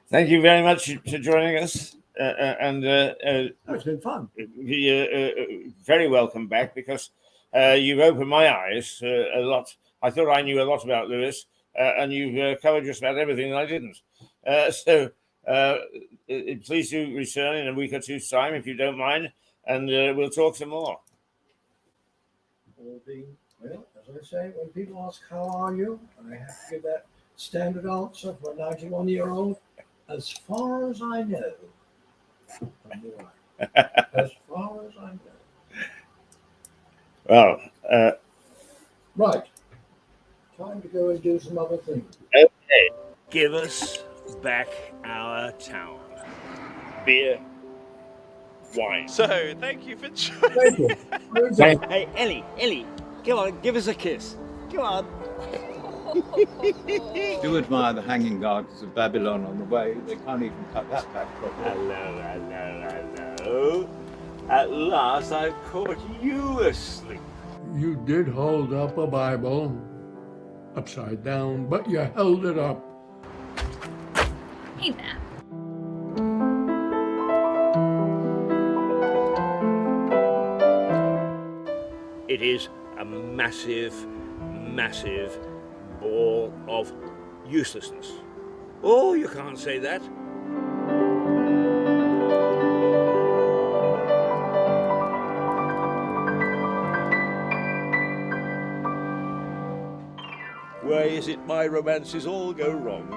Thank you very much for joining us. It's been fun. Very welcome back because you've opened my eyes a lot. I thought I knew a lot about Lewis, and you've covered just about everything that I didn't. Please do return in a week or two's time, if you don't mind, and we'll talk some more. Well, as I say, when people ask, how are you? I have to give that standard answer for a 91-year-old. As far as I know, I'm all right. As far as I know. Well, right. Time to go and do some other things. Okay. Give us back our town. Beer, wine. So, thank you for joining. Thank you. Hey, Ellie, come on, give us a kiss. Come on. Do admire the hanging gardens of Babylon on the way. They can't even cut that back properly. Hello. At last I've caught you asleep. You did hold up a Bible upside down, but you held it up. Hey there. It is a massive, massive ball of uselessness. Oh, you can't say that. is it my romances all go wrong?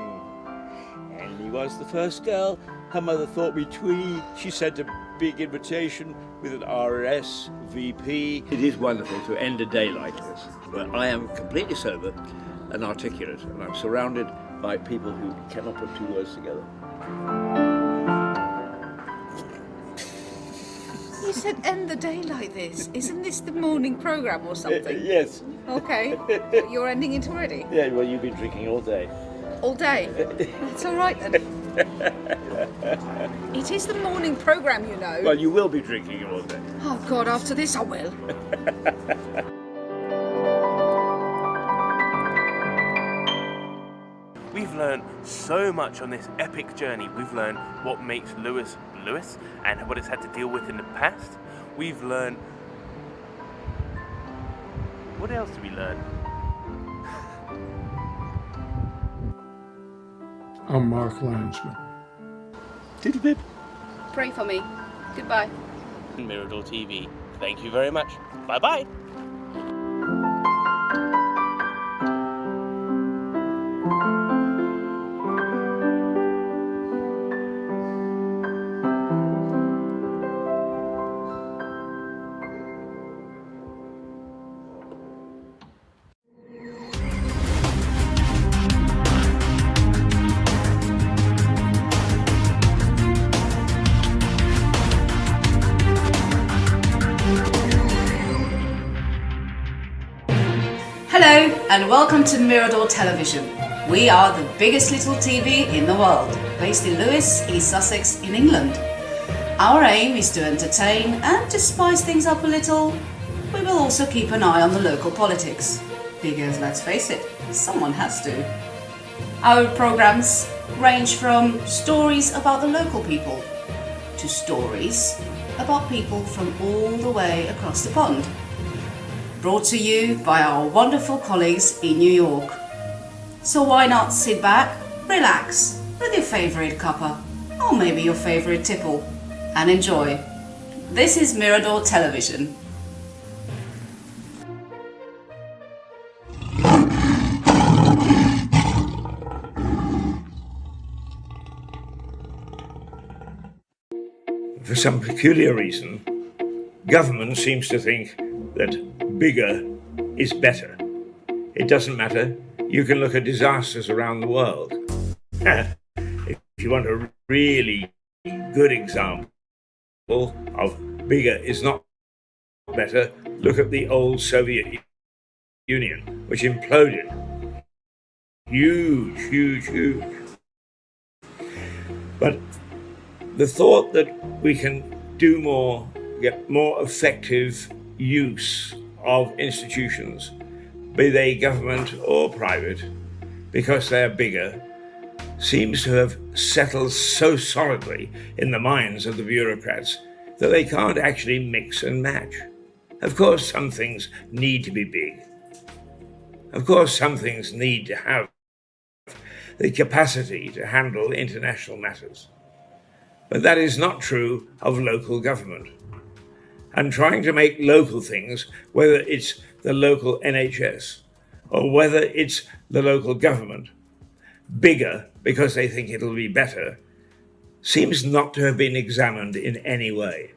Ellie was the first girl her mother thought me twee. She sent a big invitation with an RSVP. It is wonderful to end a day like this, where I am completely sober and articulate, and I'm surrounded by people who cannot put two words together. You said end the day like this. Isn't this the morning programme or something? Yes. Okay. You're ending it already? Yeah, well, you've been drinking all day. All day? That's all right then. It is the morning programme, you know. Well, you will be drinking all day. Oh God, after this I will. We've learned so much on this epic journey. We've learned what makes Lewis Lewis and what it's had to deal with in the past. We've learned... What else did we learn? I'm Mark Landsman. Diddle bib. Pray for me. Goodbye. Mirador TV. Thank you very much. Bye-bye. Hello and welcome to Mirador Television. We are the biggest little TV in the world, based in Lewes, East Sussex in England. Our aim is to entertain and to spice things up a little. We will also keep an eye on the local politics, because let's face it, someone has to. Our programmes range from stories about the local people to stories about people from all the way across the pond. Brought to you by our wonderful colleagues in New York. So why not sit back, relax with your favourite cuppa, or maybe your favourite tipple, and enjoy. This is Mirador Television. For some peculiar reason, government seems to think that bigger is better. It doesn't matter. You can look at disasters around the world. If you want a really good example of bigger is not better, look at the old Soviet Union, which imploded. Huge, huge, huge. But the thought that we can do more, get more effective use of institutions, be they government or private, because they are bigger, seems to have settled so solidly in the minds of the bureaucrats that they can't actually mix and match. Of course, some things need to be big. Of course, some things need to have the capacity to handle international matters. But that is not true of local government. And trying to make local things, whether it's the local NHS or whether it's the local government, bigger because they think it'll be better, seems not to have been examined in any way.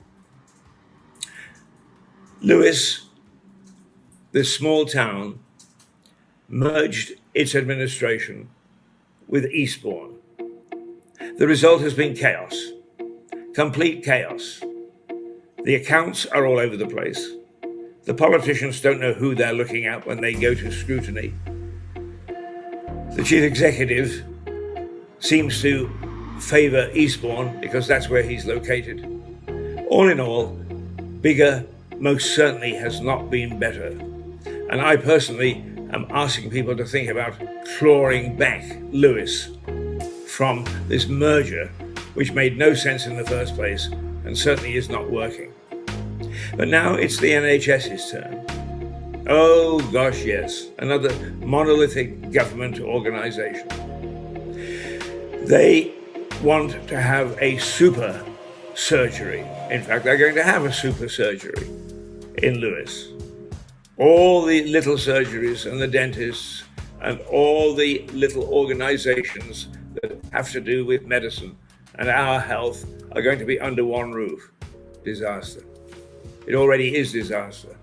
Lewes, this small town, merged its administration with Eastbourne. The result has been chaos, complete chaos. The accounts are all over the place. The politicians don't know who they're looking at when they go to scrutiny. The chief executive seems to favour Eastbourne because that's where he's located. All in all, bigger most certainly has not been better. And I personally am asking people to think about clawing back Lewes from this merger, which made no sense in the first place and certainly is not working. But now it's the NHS's turn. Oh gosh, yes, another monolithic government organisation. They want to have a super surgery. In fact, they're going to have a super surgery in Lewes. All the little surgeries and the dentists and all the little organizations that have to do with medicine and our health are going to be under one roof. Disaster. It already is disaster.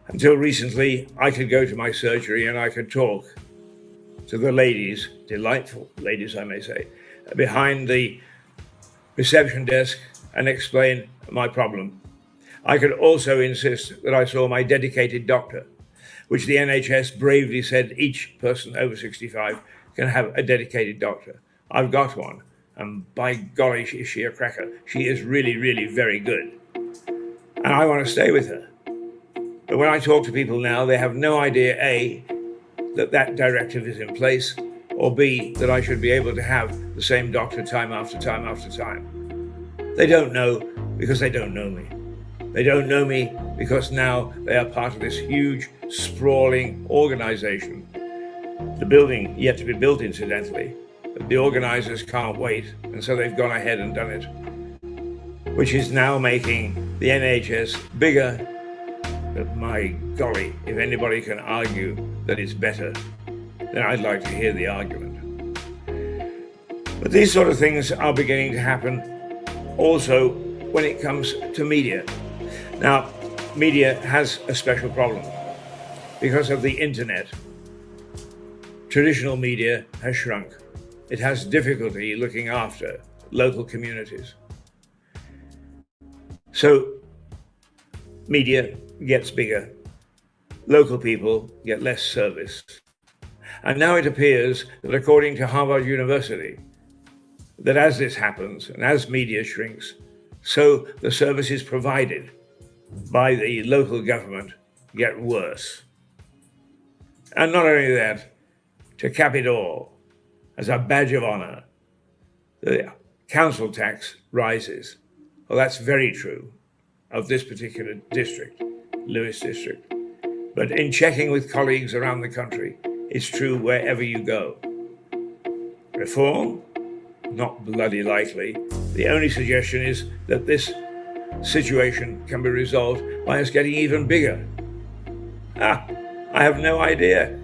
Until recently, I could go to my surgery and I could talk to the ladies, delightful ladies I may say, behind the reception desk and explain my problem. I could also insist that I saw my dedicated doctor, which the NHS bravely said each person over 65 can have a dedicated doctor. I've got one, and by golly, is she a cracker. She is really, really very good. And I want to stay with her. But when I talk to people now, they have no idea, A, that directive is in place, or B, that I should be able to have the same doctor time after time after time. They don't know because they don't know me. They don't know me because now they are part of this huge, sprawling organization. The building yet to be built, incidentally, but the organizers can't wait, and so they've gone ahead and done it, which is now making the NHS bigger. But my golly, if anybody can argue that it's better, then I'd like to hear the argument. But these sort of things are beginning to happen also when it comes to media. Now, media has a special problem. Because of the internet, traditional media has shrunk. It has difficulty looking after local communities. So, media gets bigger. Local people get less service. And now it appears that according to Harvard University, that as this happens and as media shrinks, so the services provided by the local government get worse. And not only that, to cap it all, as a badge of honor, the council tax rises. Well, that's very true of this particular district, Lewis district. But in checking with colleagues around the country, it's true wherever you go. Reform? Not bloody likely. The only suggestion is that this situation can be resolved by us getting even bigger. I have no idea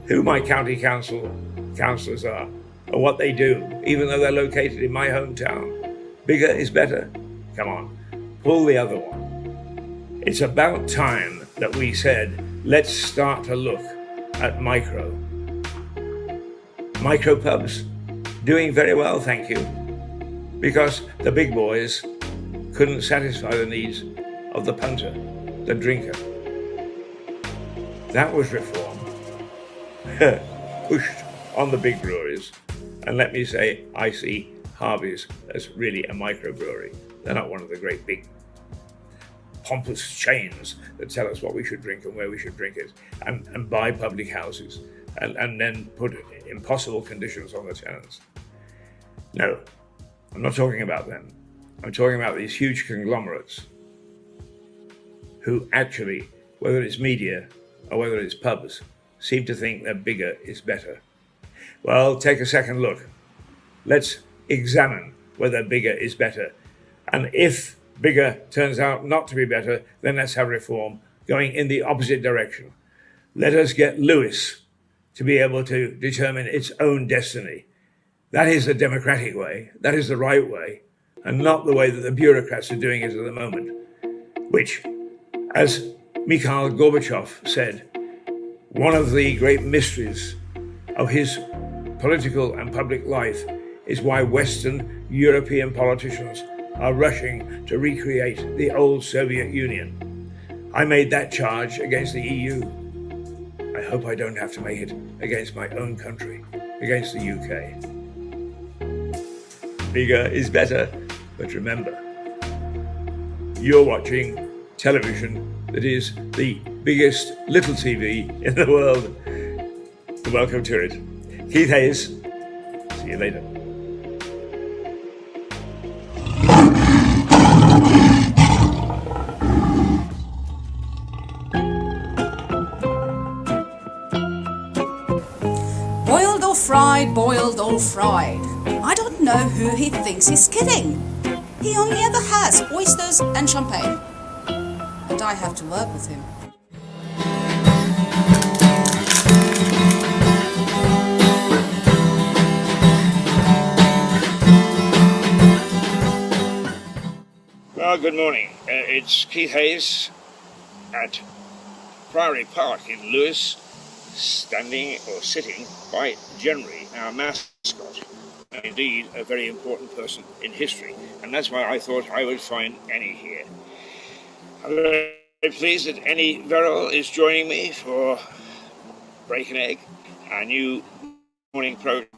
who my county councillors are or what they do, even though they're located in my hometown. Bigger is better? Come on, pull the other one. It's about time that we said, let's start to look at micro pubs. Doing very well, thank you, because the big boys couldn't satisfy the needs of the punter, the drinker. That was reform. Pushed on the big breweries. And let me say, I see Harvey's as really a microbrewery. They're not one of the great big pompous chains that tell us what we should drink and where we should drink it, and buy public houses and then put impossible conditions on the tenants. No, I'm not talking about them. I'm talking about these huge conglomerates who actually, whether it's media or whether it's pubs, seem to think that bigger is better. Well, take a second look. Let's examine whether bigger is better. And if bigger turns out not to be better, then let's have reform going in the opposite direction. Let us get Lewis to be able to determine its own destiny. That is the democratic way. That is the right way, and not the way that the bureaucrats are doing it at the moment, which, as Mikhail Gorbachev said, one of the great mysteries of his political and public life is why Western European politicians are rushing to recreate the old Soviet Union. I made that charge against the EU. I hope I don't have to make it against my own country, against the UK. Bigger is better, but remember, you're watching television that is the biggest little TV in the world. Welcome to it. Keith Hayes, see you later. Boiled or fried. I don't know who he thinks he's kidding. He only ever has oysters and champagne. And I have to work with him. Well, good morning. It's Keith Hayes at Priory Park in Lewis, standing or sitting by Jenry, our mascot. Indeed, a very important person in history, and that's why I thought I would find Annie here. I'm very pleased that Annie Verrill is joining me for Break an Egg, our new morning program,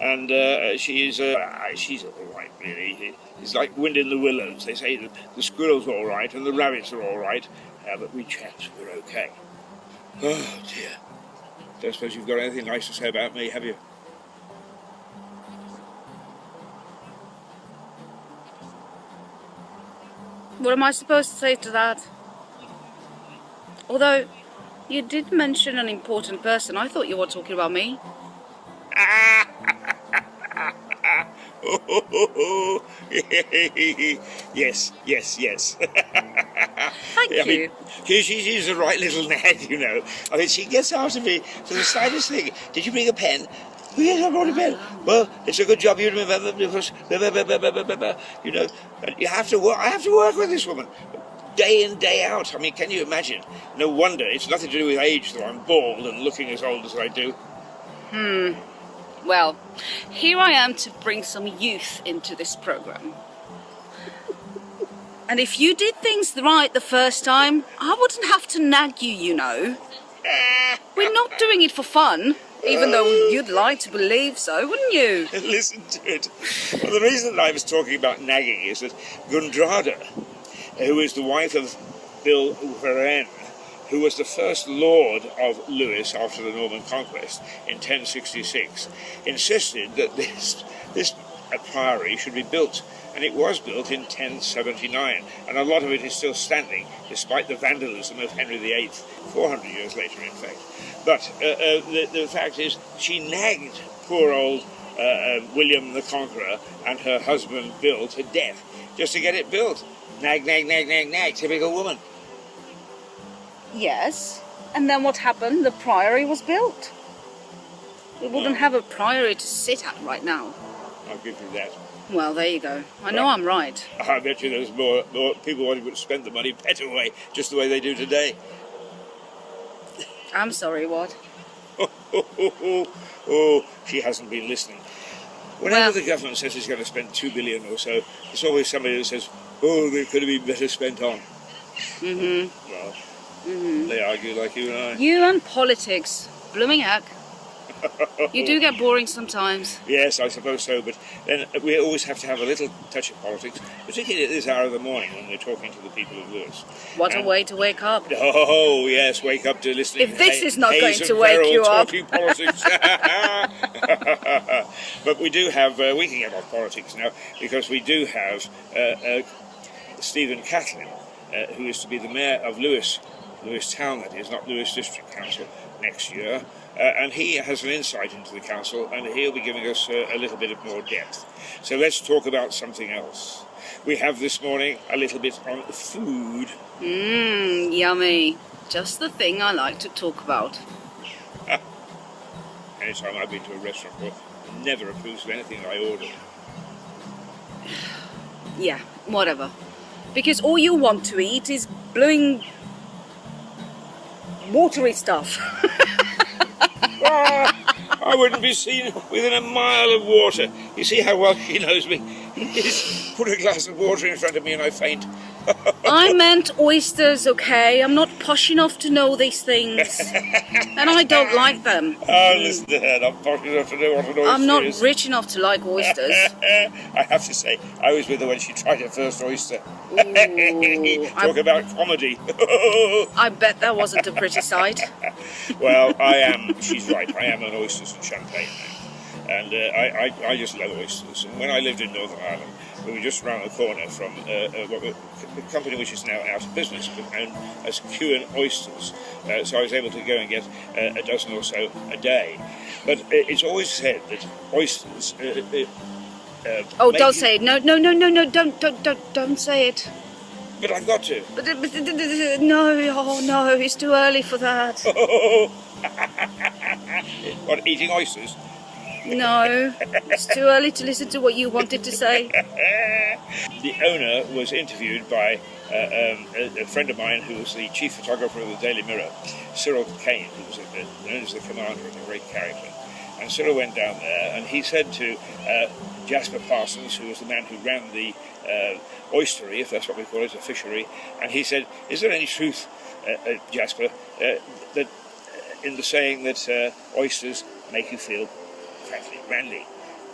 and she's all right, really. It's like wind in the willows. They say that the squirrels are all right and the rabbits are all right, but we chaps, we're okay. Oh, dear. Don't suppose you've got anything nice to say about me, have you? What am I supposed to say to that? Although, you did mention an important person. I thought you were talking about me. Yes. Thank you. I mean, she's a right little nag, you know. I mean, she gets after me for the slightest thing. Did you bring a pen? Oh, yes, I brought a pen. Well, it's a good job you remember because, you know, you have to work. I have to work with this woman day in, day out. I mean, can you imagine? No wonder. It's nothing to do with age, though I'm bald and looking as old as I do. Well, here I am to bring some youth into this program. And if you did things right the first time, I wouldn't have to nag you, you know. We're not doing it for fun, even though you'd like to believe so, wouldn't you? Listen to it. Well, the reason that I was talking about nagging is that Gundrada, who is the wife of Bill Varenne, who was the first lord of Lewis after the Norman conquest in 1066, insisted that this priory should be built. And it was built in 1079, and a lot of it is still standing, despite the vandalism of Henry VIII, 400 years later, in fact. But the fact is, she nagged poor old William the Conqueror and her husband Bill to death, just to get it built. Nag, typical woman. Yes, and then what happened? The priory was built. We wouldn't have a priory to sit at right now. I'll give you that. Well, there you go. I know I'm right. I bet you there's more people wanting to spend the money better way, just the way they do today. I'm sorry, what? Oh, she hasn't been listening. Whenever the government says it's going to spend $2 billion or so, there's always somebody that says, oh, they could have been better spent on. Well, they argue like you and I. You and politics. Blooming heck. You do get boring sometimes. Yes, I suppose so, but then we always have to have a little touch of politics, particularly at this hour of the morning when we're talking to the people of Lewis. What a way to wake up. Oh, yes, wake up to listening. If this is not Hayes going to wake you up. Talking politics. But we do have, we can get off politics now, because we do have Stephen Catlin, who is to be the mayor of Lewis Town, that is, not Lewis District Council, next year. And he has an insight into the council, and he'll be giving us a little bit of more depth. So let's talk about something else. We have this morning a little bit on food. Yummy. Just the thing I like to talk about. Anytime I've been to a restaurant, never approves of anything I order. Yeah, whatever. Because all you want to eat is blowing watery stuff. I wouldn't be seen within a mile of water. You see how well she knows me. Just put a glass of water in front of me and I faint. I meant oysters, okay? I'm not posh enough to know these things. And I don't like them. Oh, listen to her. I'm posh enough to know what an oyster is. I'm not rich enough to like oysters. I have to say, I was with her when she tried her first oyster. Talk about comedy. I bet that wasn't a pretty sight. Well, she's right, I am an oysters and champagne man. And I just love oysters. And when I lived in Northern Ireland, we were just round the corner from a company which is now out of business, but known as Kewen Oysters. So I was able to go and get a dozen or so a day. But it's always said that oysters... don't say it. No, don't say it. But I've got to. No, it's too early for that. What, eating oysters? No, it's too early to listen to what you wanted to say. The owner was interviewed by a friend of mine who was the chief photographer of the Daily Mirror, Cyril Kane, who was known as the commander and a great character. And Cyril went down there and he said to Jasper Parsons, who was the man who ran the oystery, if that's what we call it, a fishery, and he said, "Is there any truth, Jasper, that in the saying that oysters make you feel frankly randy?"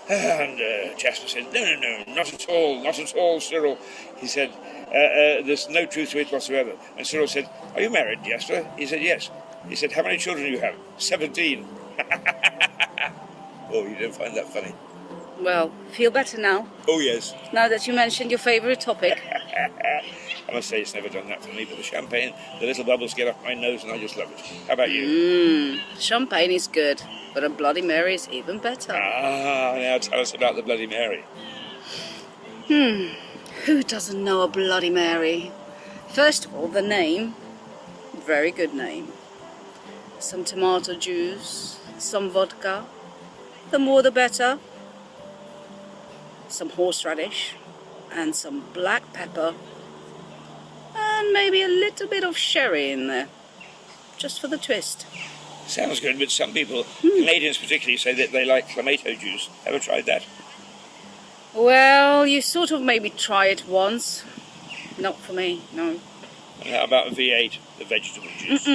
And Jasper said, no, not at all, Cyril. He said, there's no truth to it whatsoever. And Cyril said, "Are you married, Jasper?" He said, "Yes." He said, "How many children do you have?" 17. Oh, you don't find that funny? Well, feel better now? Oh, yes. Now that you mentioned your favourite topic. I must say it's never done that for me, but the champagne, the little bubbles get up my nose and I just love it. How about you? Champagne is good, but a Bloody Mary is even better. Ah, now tell us about the Bloody Mary. Who doesn't know a Bloody Mary? First of all, the name. Very good name. Some tomato juice, some vodka. The more the better. Some horseradish and some black pepper. And maybe a little bit of sherry in there. Just for the twist. Sounds good, but some people, Canadians particularly, say that they like tomato juice. Ever tried that? Well, you sort of maybe try it once. Not for me, no. And how about V8, the vegetable juice?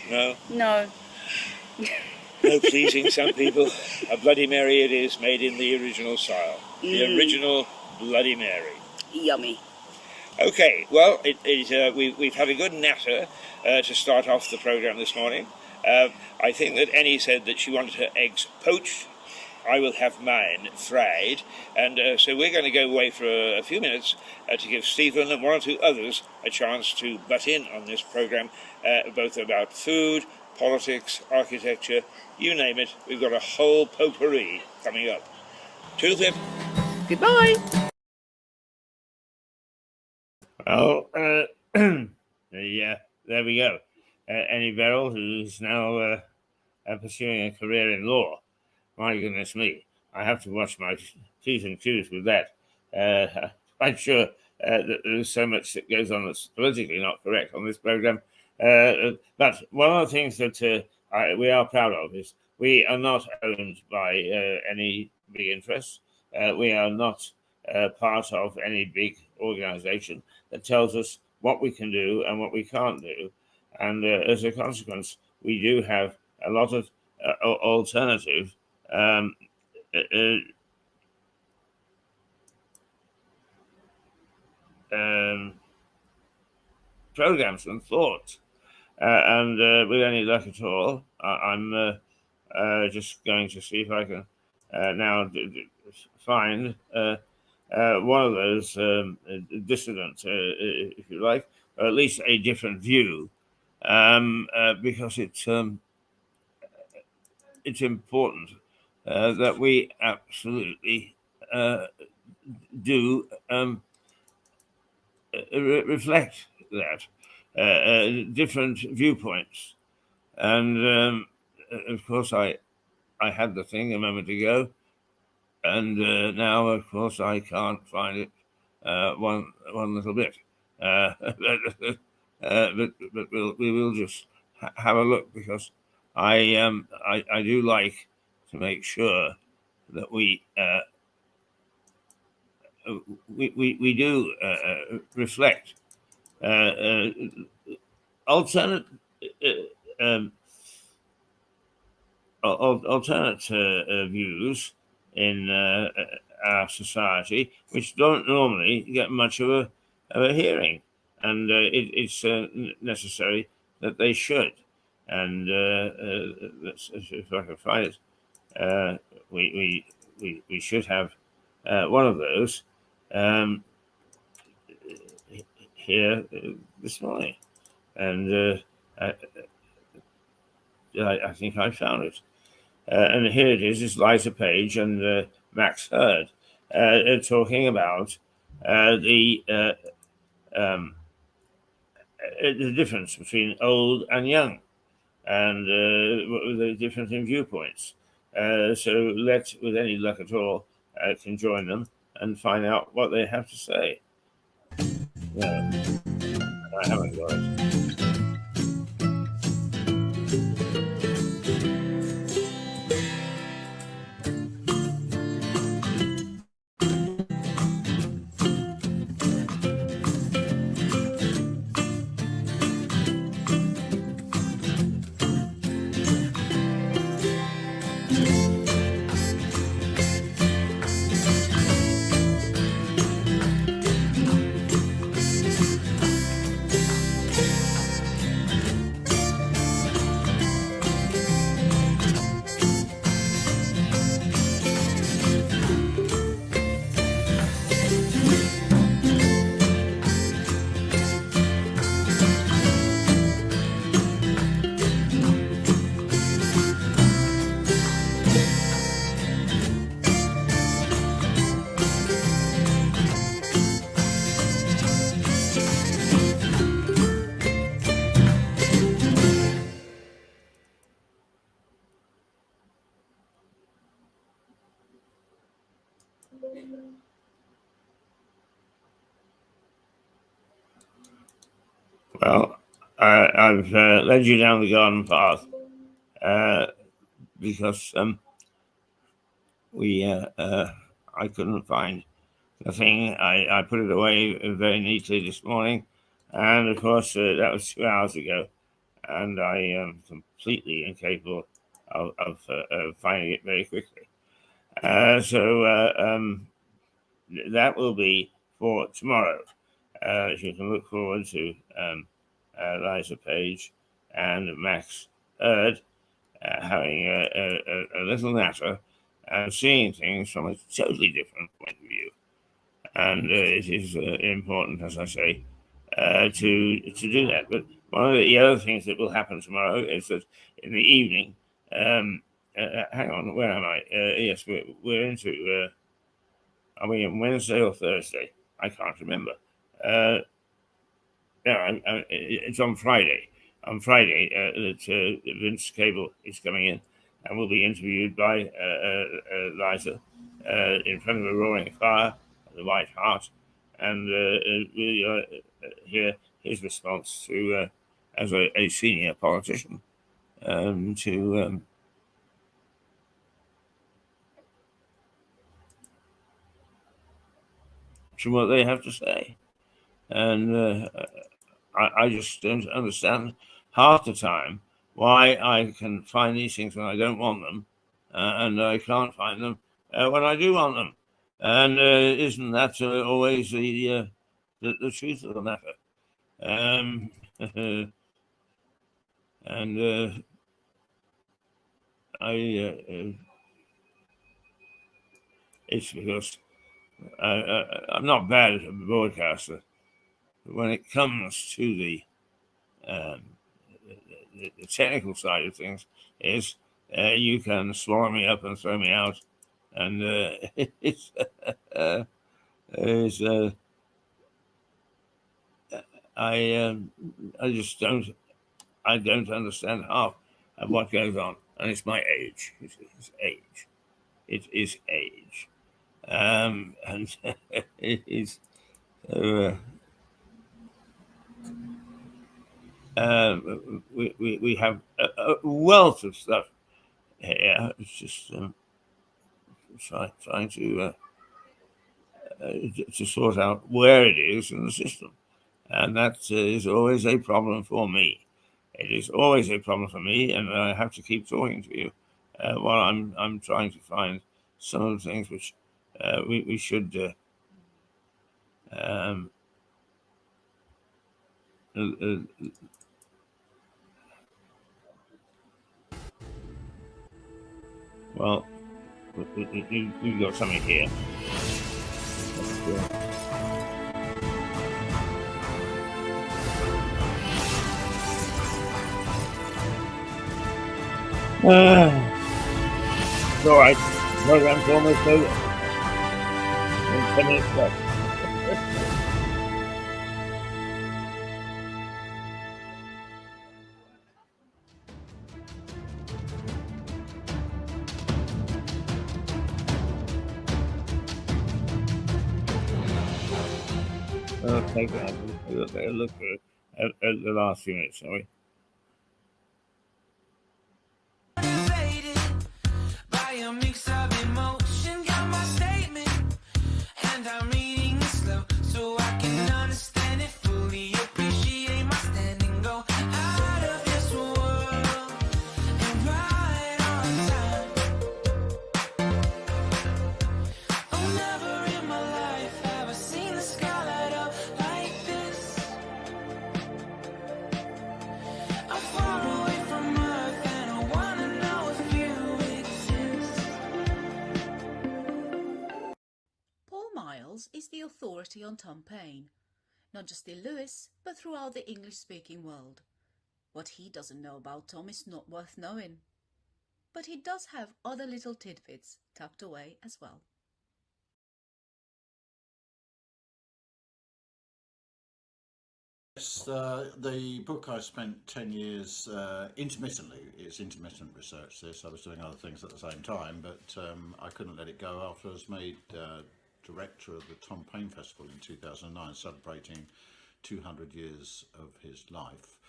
No? No. No pleasing some people. A Bloody Mary it is, made in the original style. The original Bloody Mary. Yummy. Okay, well, we've had a good natter to start off the programme this morning. I think that Annie said that she wanted her eggs poached. I will have mine fried. And so we're going to go away for a few minutes to give Stephen and one or two others a chance to butt in on this programme, both about food, politics, architecture, you name it. We've got a whole potpourri coming up. Toodle-pip. Goodbye. Well, yeah, there we go. Annie Verrill, who's now pursuing a career in law. My goodness me, I have to watch my P's and Q's with that. I'm sure that there's so much that goes on that's politically not correct on this program. But one of the things that we are proud of is we are not owned by any big interests. We are not part of any big organization that tells us what we can do and what we can't do. And as a consequence, we do have a lot of alternative programs and thoughts. And with any luck at all, I'm just going to see if I can now find one of those dissidents, if you like, or at least a different view, because it's important that we absolutely do reflect that different viewpoints. And of course, I had the thing a moment ago, and now, of course, I can't find it one little bit. But we will just have a look, because I do like to make sure that we do reflect alternate views in our society, which don't normally get much of a hearing, and it's necessary that they should. And if I can find it, we should have one of those here this morning, and I think I found it. And here it is. It's Liza Page and Max Hurd talking about the difference between old and young, and the difference in viewpoints. So let's, with any luck at all, can join them and find out what they have to say. No, I haven't got it. Well, I've led you down the garden path because I couldn't find the thing. I put it away very neatly this morning, and of course that was 2 hours ago, and I am completely incapable of finding it very quickly. So that will be for tomorrow. You can look forward to Liza Page and Max Erd having a little natter and seeing things from a totally different point of view. And it is important, as I say, to do that. But one of the other things that will happen tomorrow is that in the evening, hang on, where am I? Yes, we're into. Are we on Wednesday or Thursday? I can't remember. It's on Friday. On Friday, that Vince Cable is coming in and will be interviewed by Liza in front of a roaring fire at the White Hart, and we'll hear his response to, as a senior politician, to what they have to say. And I just don't understand half the time why I can find these things when I don't want them, and I can't find them when I do want them. And isn't that always the truth of the matter? And it's because I'm not bad as a broadcaster. When it comes to the technical side of things, is you can swallow me up and throw me out, and I just don't understand half of what goes on, and it's my age. It's age. It is age, and it is. We have a wealth of stuff here. It's just trying to sort out where it is in the system, and that is always a problem for me. It is always a problem for me, and I have to keep talking to you while I'm trying to find some of the things which we should. Well, we've got something here. It's all right. The program's almost over. 10 minutes left. take a look at the last few minutes, shall we? By a mix of emotion, got my statement, and I'm reading it slow so I can understand it fully. Appreciate my standing, go out of this world and right on time. Oh, never in my life have I seen the sky light up like this. I'm far away from Earth and I wanna know if you exist. Paul Miles is the authority on Tom Paine, not just in Lewis, but throughout the English-speaking world. What he doesn't know about Tom is not worth knowing. But he does have other little tidbits tucked away as well. Yes, the book I spent 10 years intermittently, it's intermittent research this, I was doing other things at the same time, but I couldn't let it go after I was made director of the Tom Paine Festival in 2009, celebrating 200 years of his life.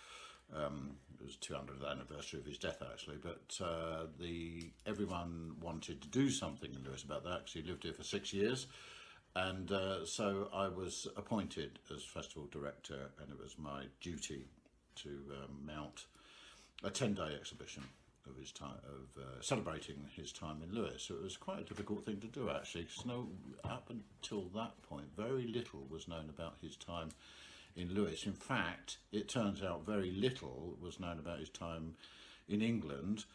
It was 200th anniversary of his death actually, but everyone wanted to do something in Lewis about that because he lived here for 6 years. And so I was appointed as festival director, and it was my duty to mount a 10-day exhibition of his time, of celebrating his time in Lewis. So it was quite a difficult thing to do actually, because up until that point, very little was known about his time in Lewis. In fact, it turns out very little was known about his time in England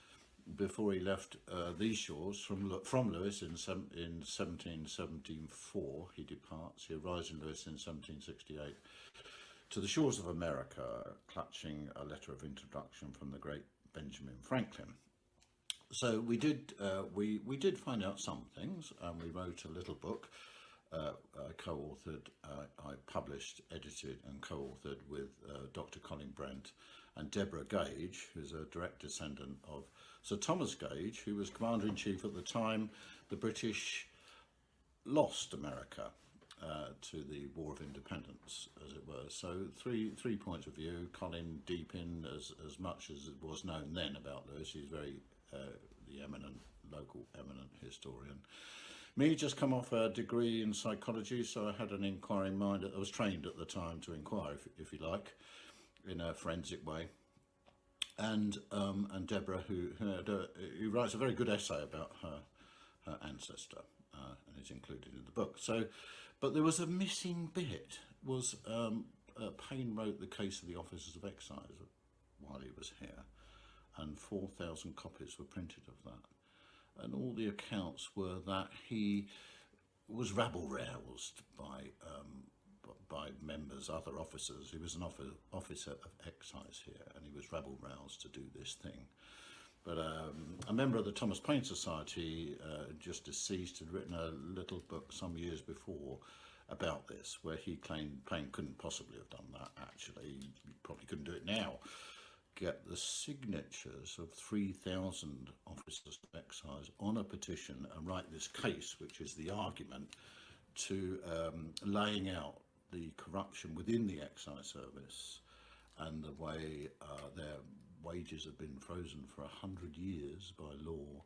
before he left these shores from Lewis in 1774. He departs. He arrives in Lewis in 1768 to the shores of America, clutching a letter of introduction from the great Benjamin Franklin. So we did find out some things, and we wrote a little book. I co-authored, I published, edited and co-authored with Dr. Colin Brent and Deborah Gage, who's a direct descendant of Sir Thomas Gage, who was Commander-in-Chief at the time the British lost America to the War of Independence, as it were. So three points of view. Colin deep in as much as it was known then about Lewis. He's very the local eminent historian. Me, just come off a degree in psychology, so I had an inquiring mind. I was trained at the time to inquire, if you like, in a forensic way. And Deborah, who writes a very good essay about her ancestor, and is included in the book. So, but there was a missing bit. Was Paine wrote the case of the officers of excise while he was here, and 4,000 copies were printed of that. And all the accounts were that he was rabble-roused by members, other officers. He was an officer of excise here, and he was rabble-roused to do this thing. But a member of the Thomas Paine Society, just deceased, had written a little book some years before about this, where he claimed Paine couldn't possibly have done that, actually. He probably couldn't do it now. Get the signatures of 3,000 officers of excise on a petition and write this case, which is the argument to laying out the corruption within the excise service and the way their wages have been frozen for 100 years by law,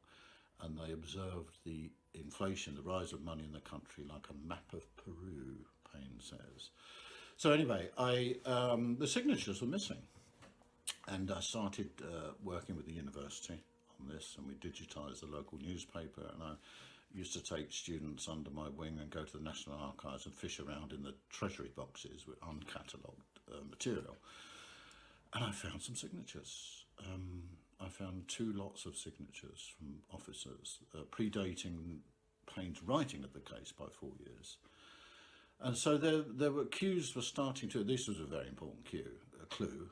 and they observed the inflation, the rise of money in the country, like a map of Peru, Paine says. So anyway, the signatures were missing. And I started working with the university on this, and we digitised the local newspaper, and I used to take students under my wing and go to the National Archives and fish around in the treasury boxes with uncatalogued material. And I found some signatures. I found 2 lots of signatures from officers, predating Paine's writing of the case by 4 years. And so there were clues were starting to, this was a very important clue.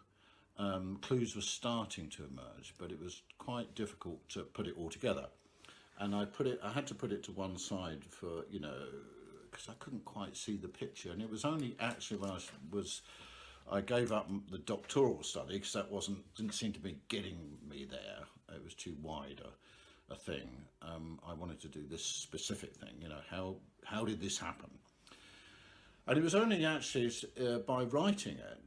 Clues were starting to emerge, but it was quite difficult to put it all together. And I had to put it to one side for, because I couldn't quite see the picture. And it was only actually when I gave up the doctoral study, because that didn't seem to be getting me there. It was too wide a thing. I wanted to do this specific thing, how did this happen? And it was only actually by writing it,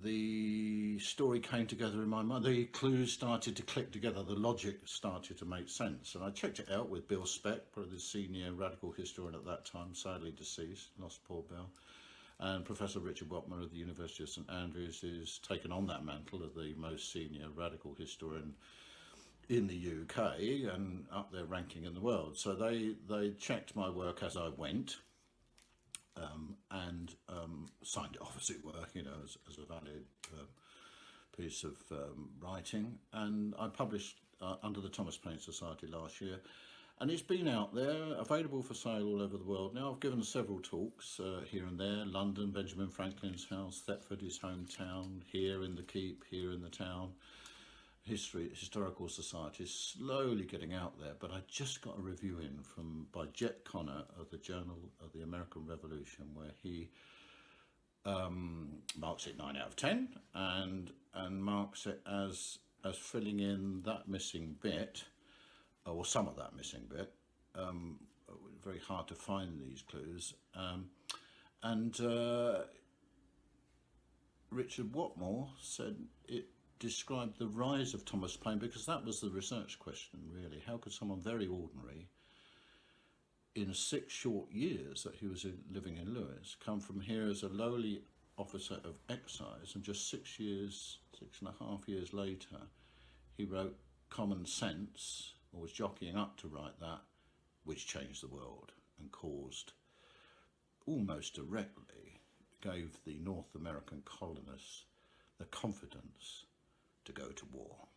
the story came together in my mind. The clues started to click together, the logic started to make sense. And I checked it out with Bill Speck, probably the senior radical historian at that time, sadly deceased, lost poor Bill. And Professor Richard Whatman of the University of St Andrews, who's taken on that mantle of the most senior radical historian in the UK and up there ranking in the world. So they checked my work as I went, and signed it off, as it were, as a valid piece of writing. And I published under the Thomas Paine Society last year. And it's been out there, available for sale all over the world now. I've given several talks here and there. London, Benjamin Franklin's house, Thetford, his hometown, here in the Keep, here in the town. Historical Society is slowly getting out there, but I just got a review in by Jet Connor of the Journal of the American Revolution, where he marks it 9 out of 10 and marks it as filling in that missing bit, or some of that missing bit. Very hard to find these clues. Richard Whatmore said it described the rise of Thomas Paine, because that was the research question, really. How could someone very ordinary, in 6 short years that he was living in Lewes, come from here as a lowly officer of excise, and just 6.5 years later, he wrote Common Sense, or was jockeying up to write that, which changed the world and caused, almost directly, gave the North American colonists the confidence to go to war.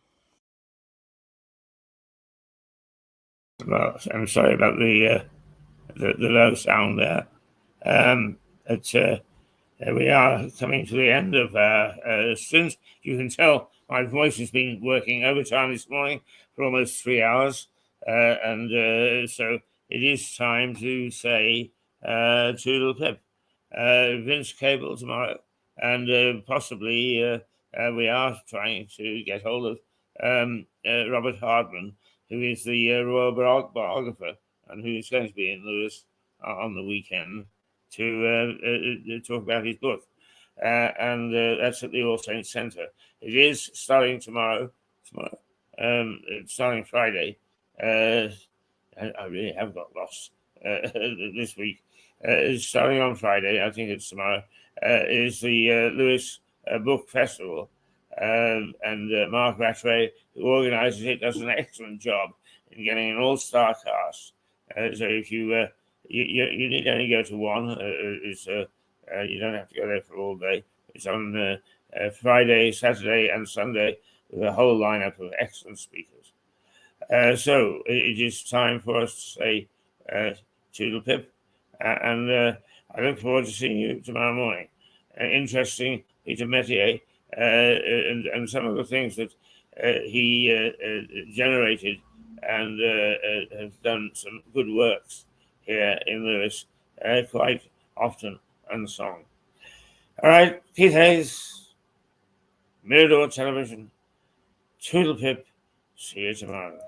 Well, I'm sorry about the low sound there. We are coming to the end of since you can tell my voice has been working overtime this morning for almost 3 hours, so it is time to say toodle pip. Vince Cable tomorrow, and possibly we are trying to get hold of Robert Hardman, who is the royal biographer and who is going to be in Lewes on the weekend to talk about his book. That's at the All Saints Centre. It is starting tomorrow. It's starting Friday. I really have got lost this week. It's starting on Friday. I think it's tomorrow. Is the Lewes Book Festival. And Mark Rattray, who organises it, does an excellent job in getting an all-star cast. So if you need only go to one, you don't have to go there for all day. It's on Friday, Saturday, and Sunday with a whole lineup of excellent speakers. So it is time for us to say toodle pip, and I look forward to seeing you tomorrow morning. Interesting, Peter Metier, and some of the things that he generated and has done some good works here in Lewes, quite often unsung. All right, Keith Hayes, Mirador Television, toodle pip, see you tomorrow.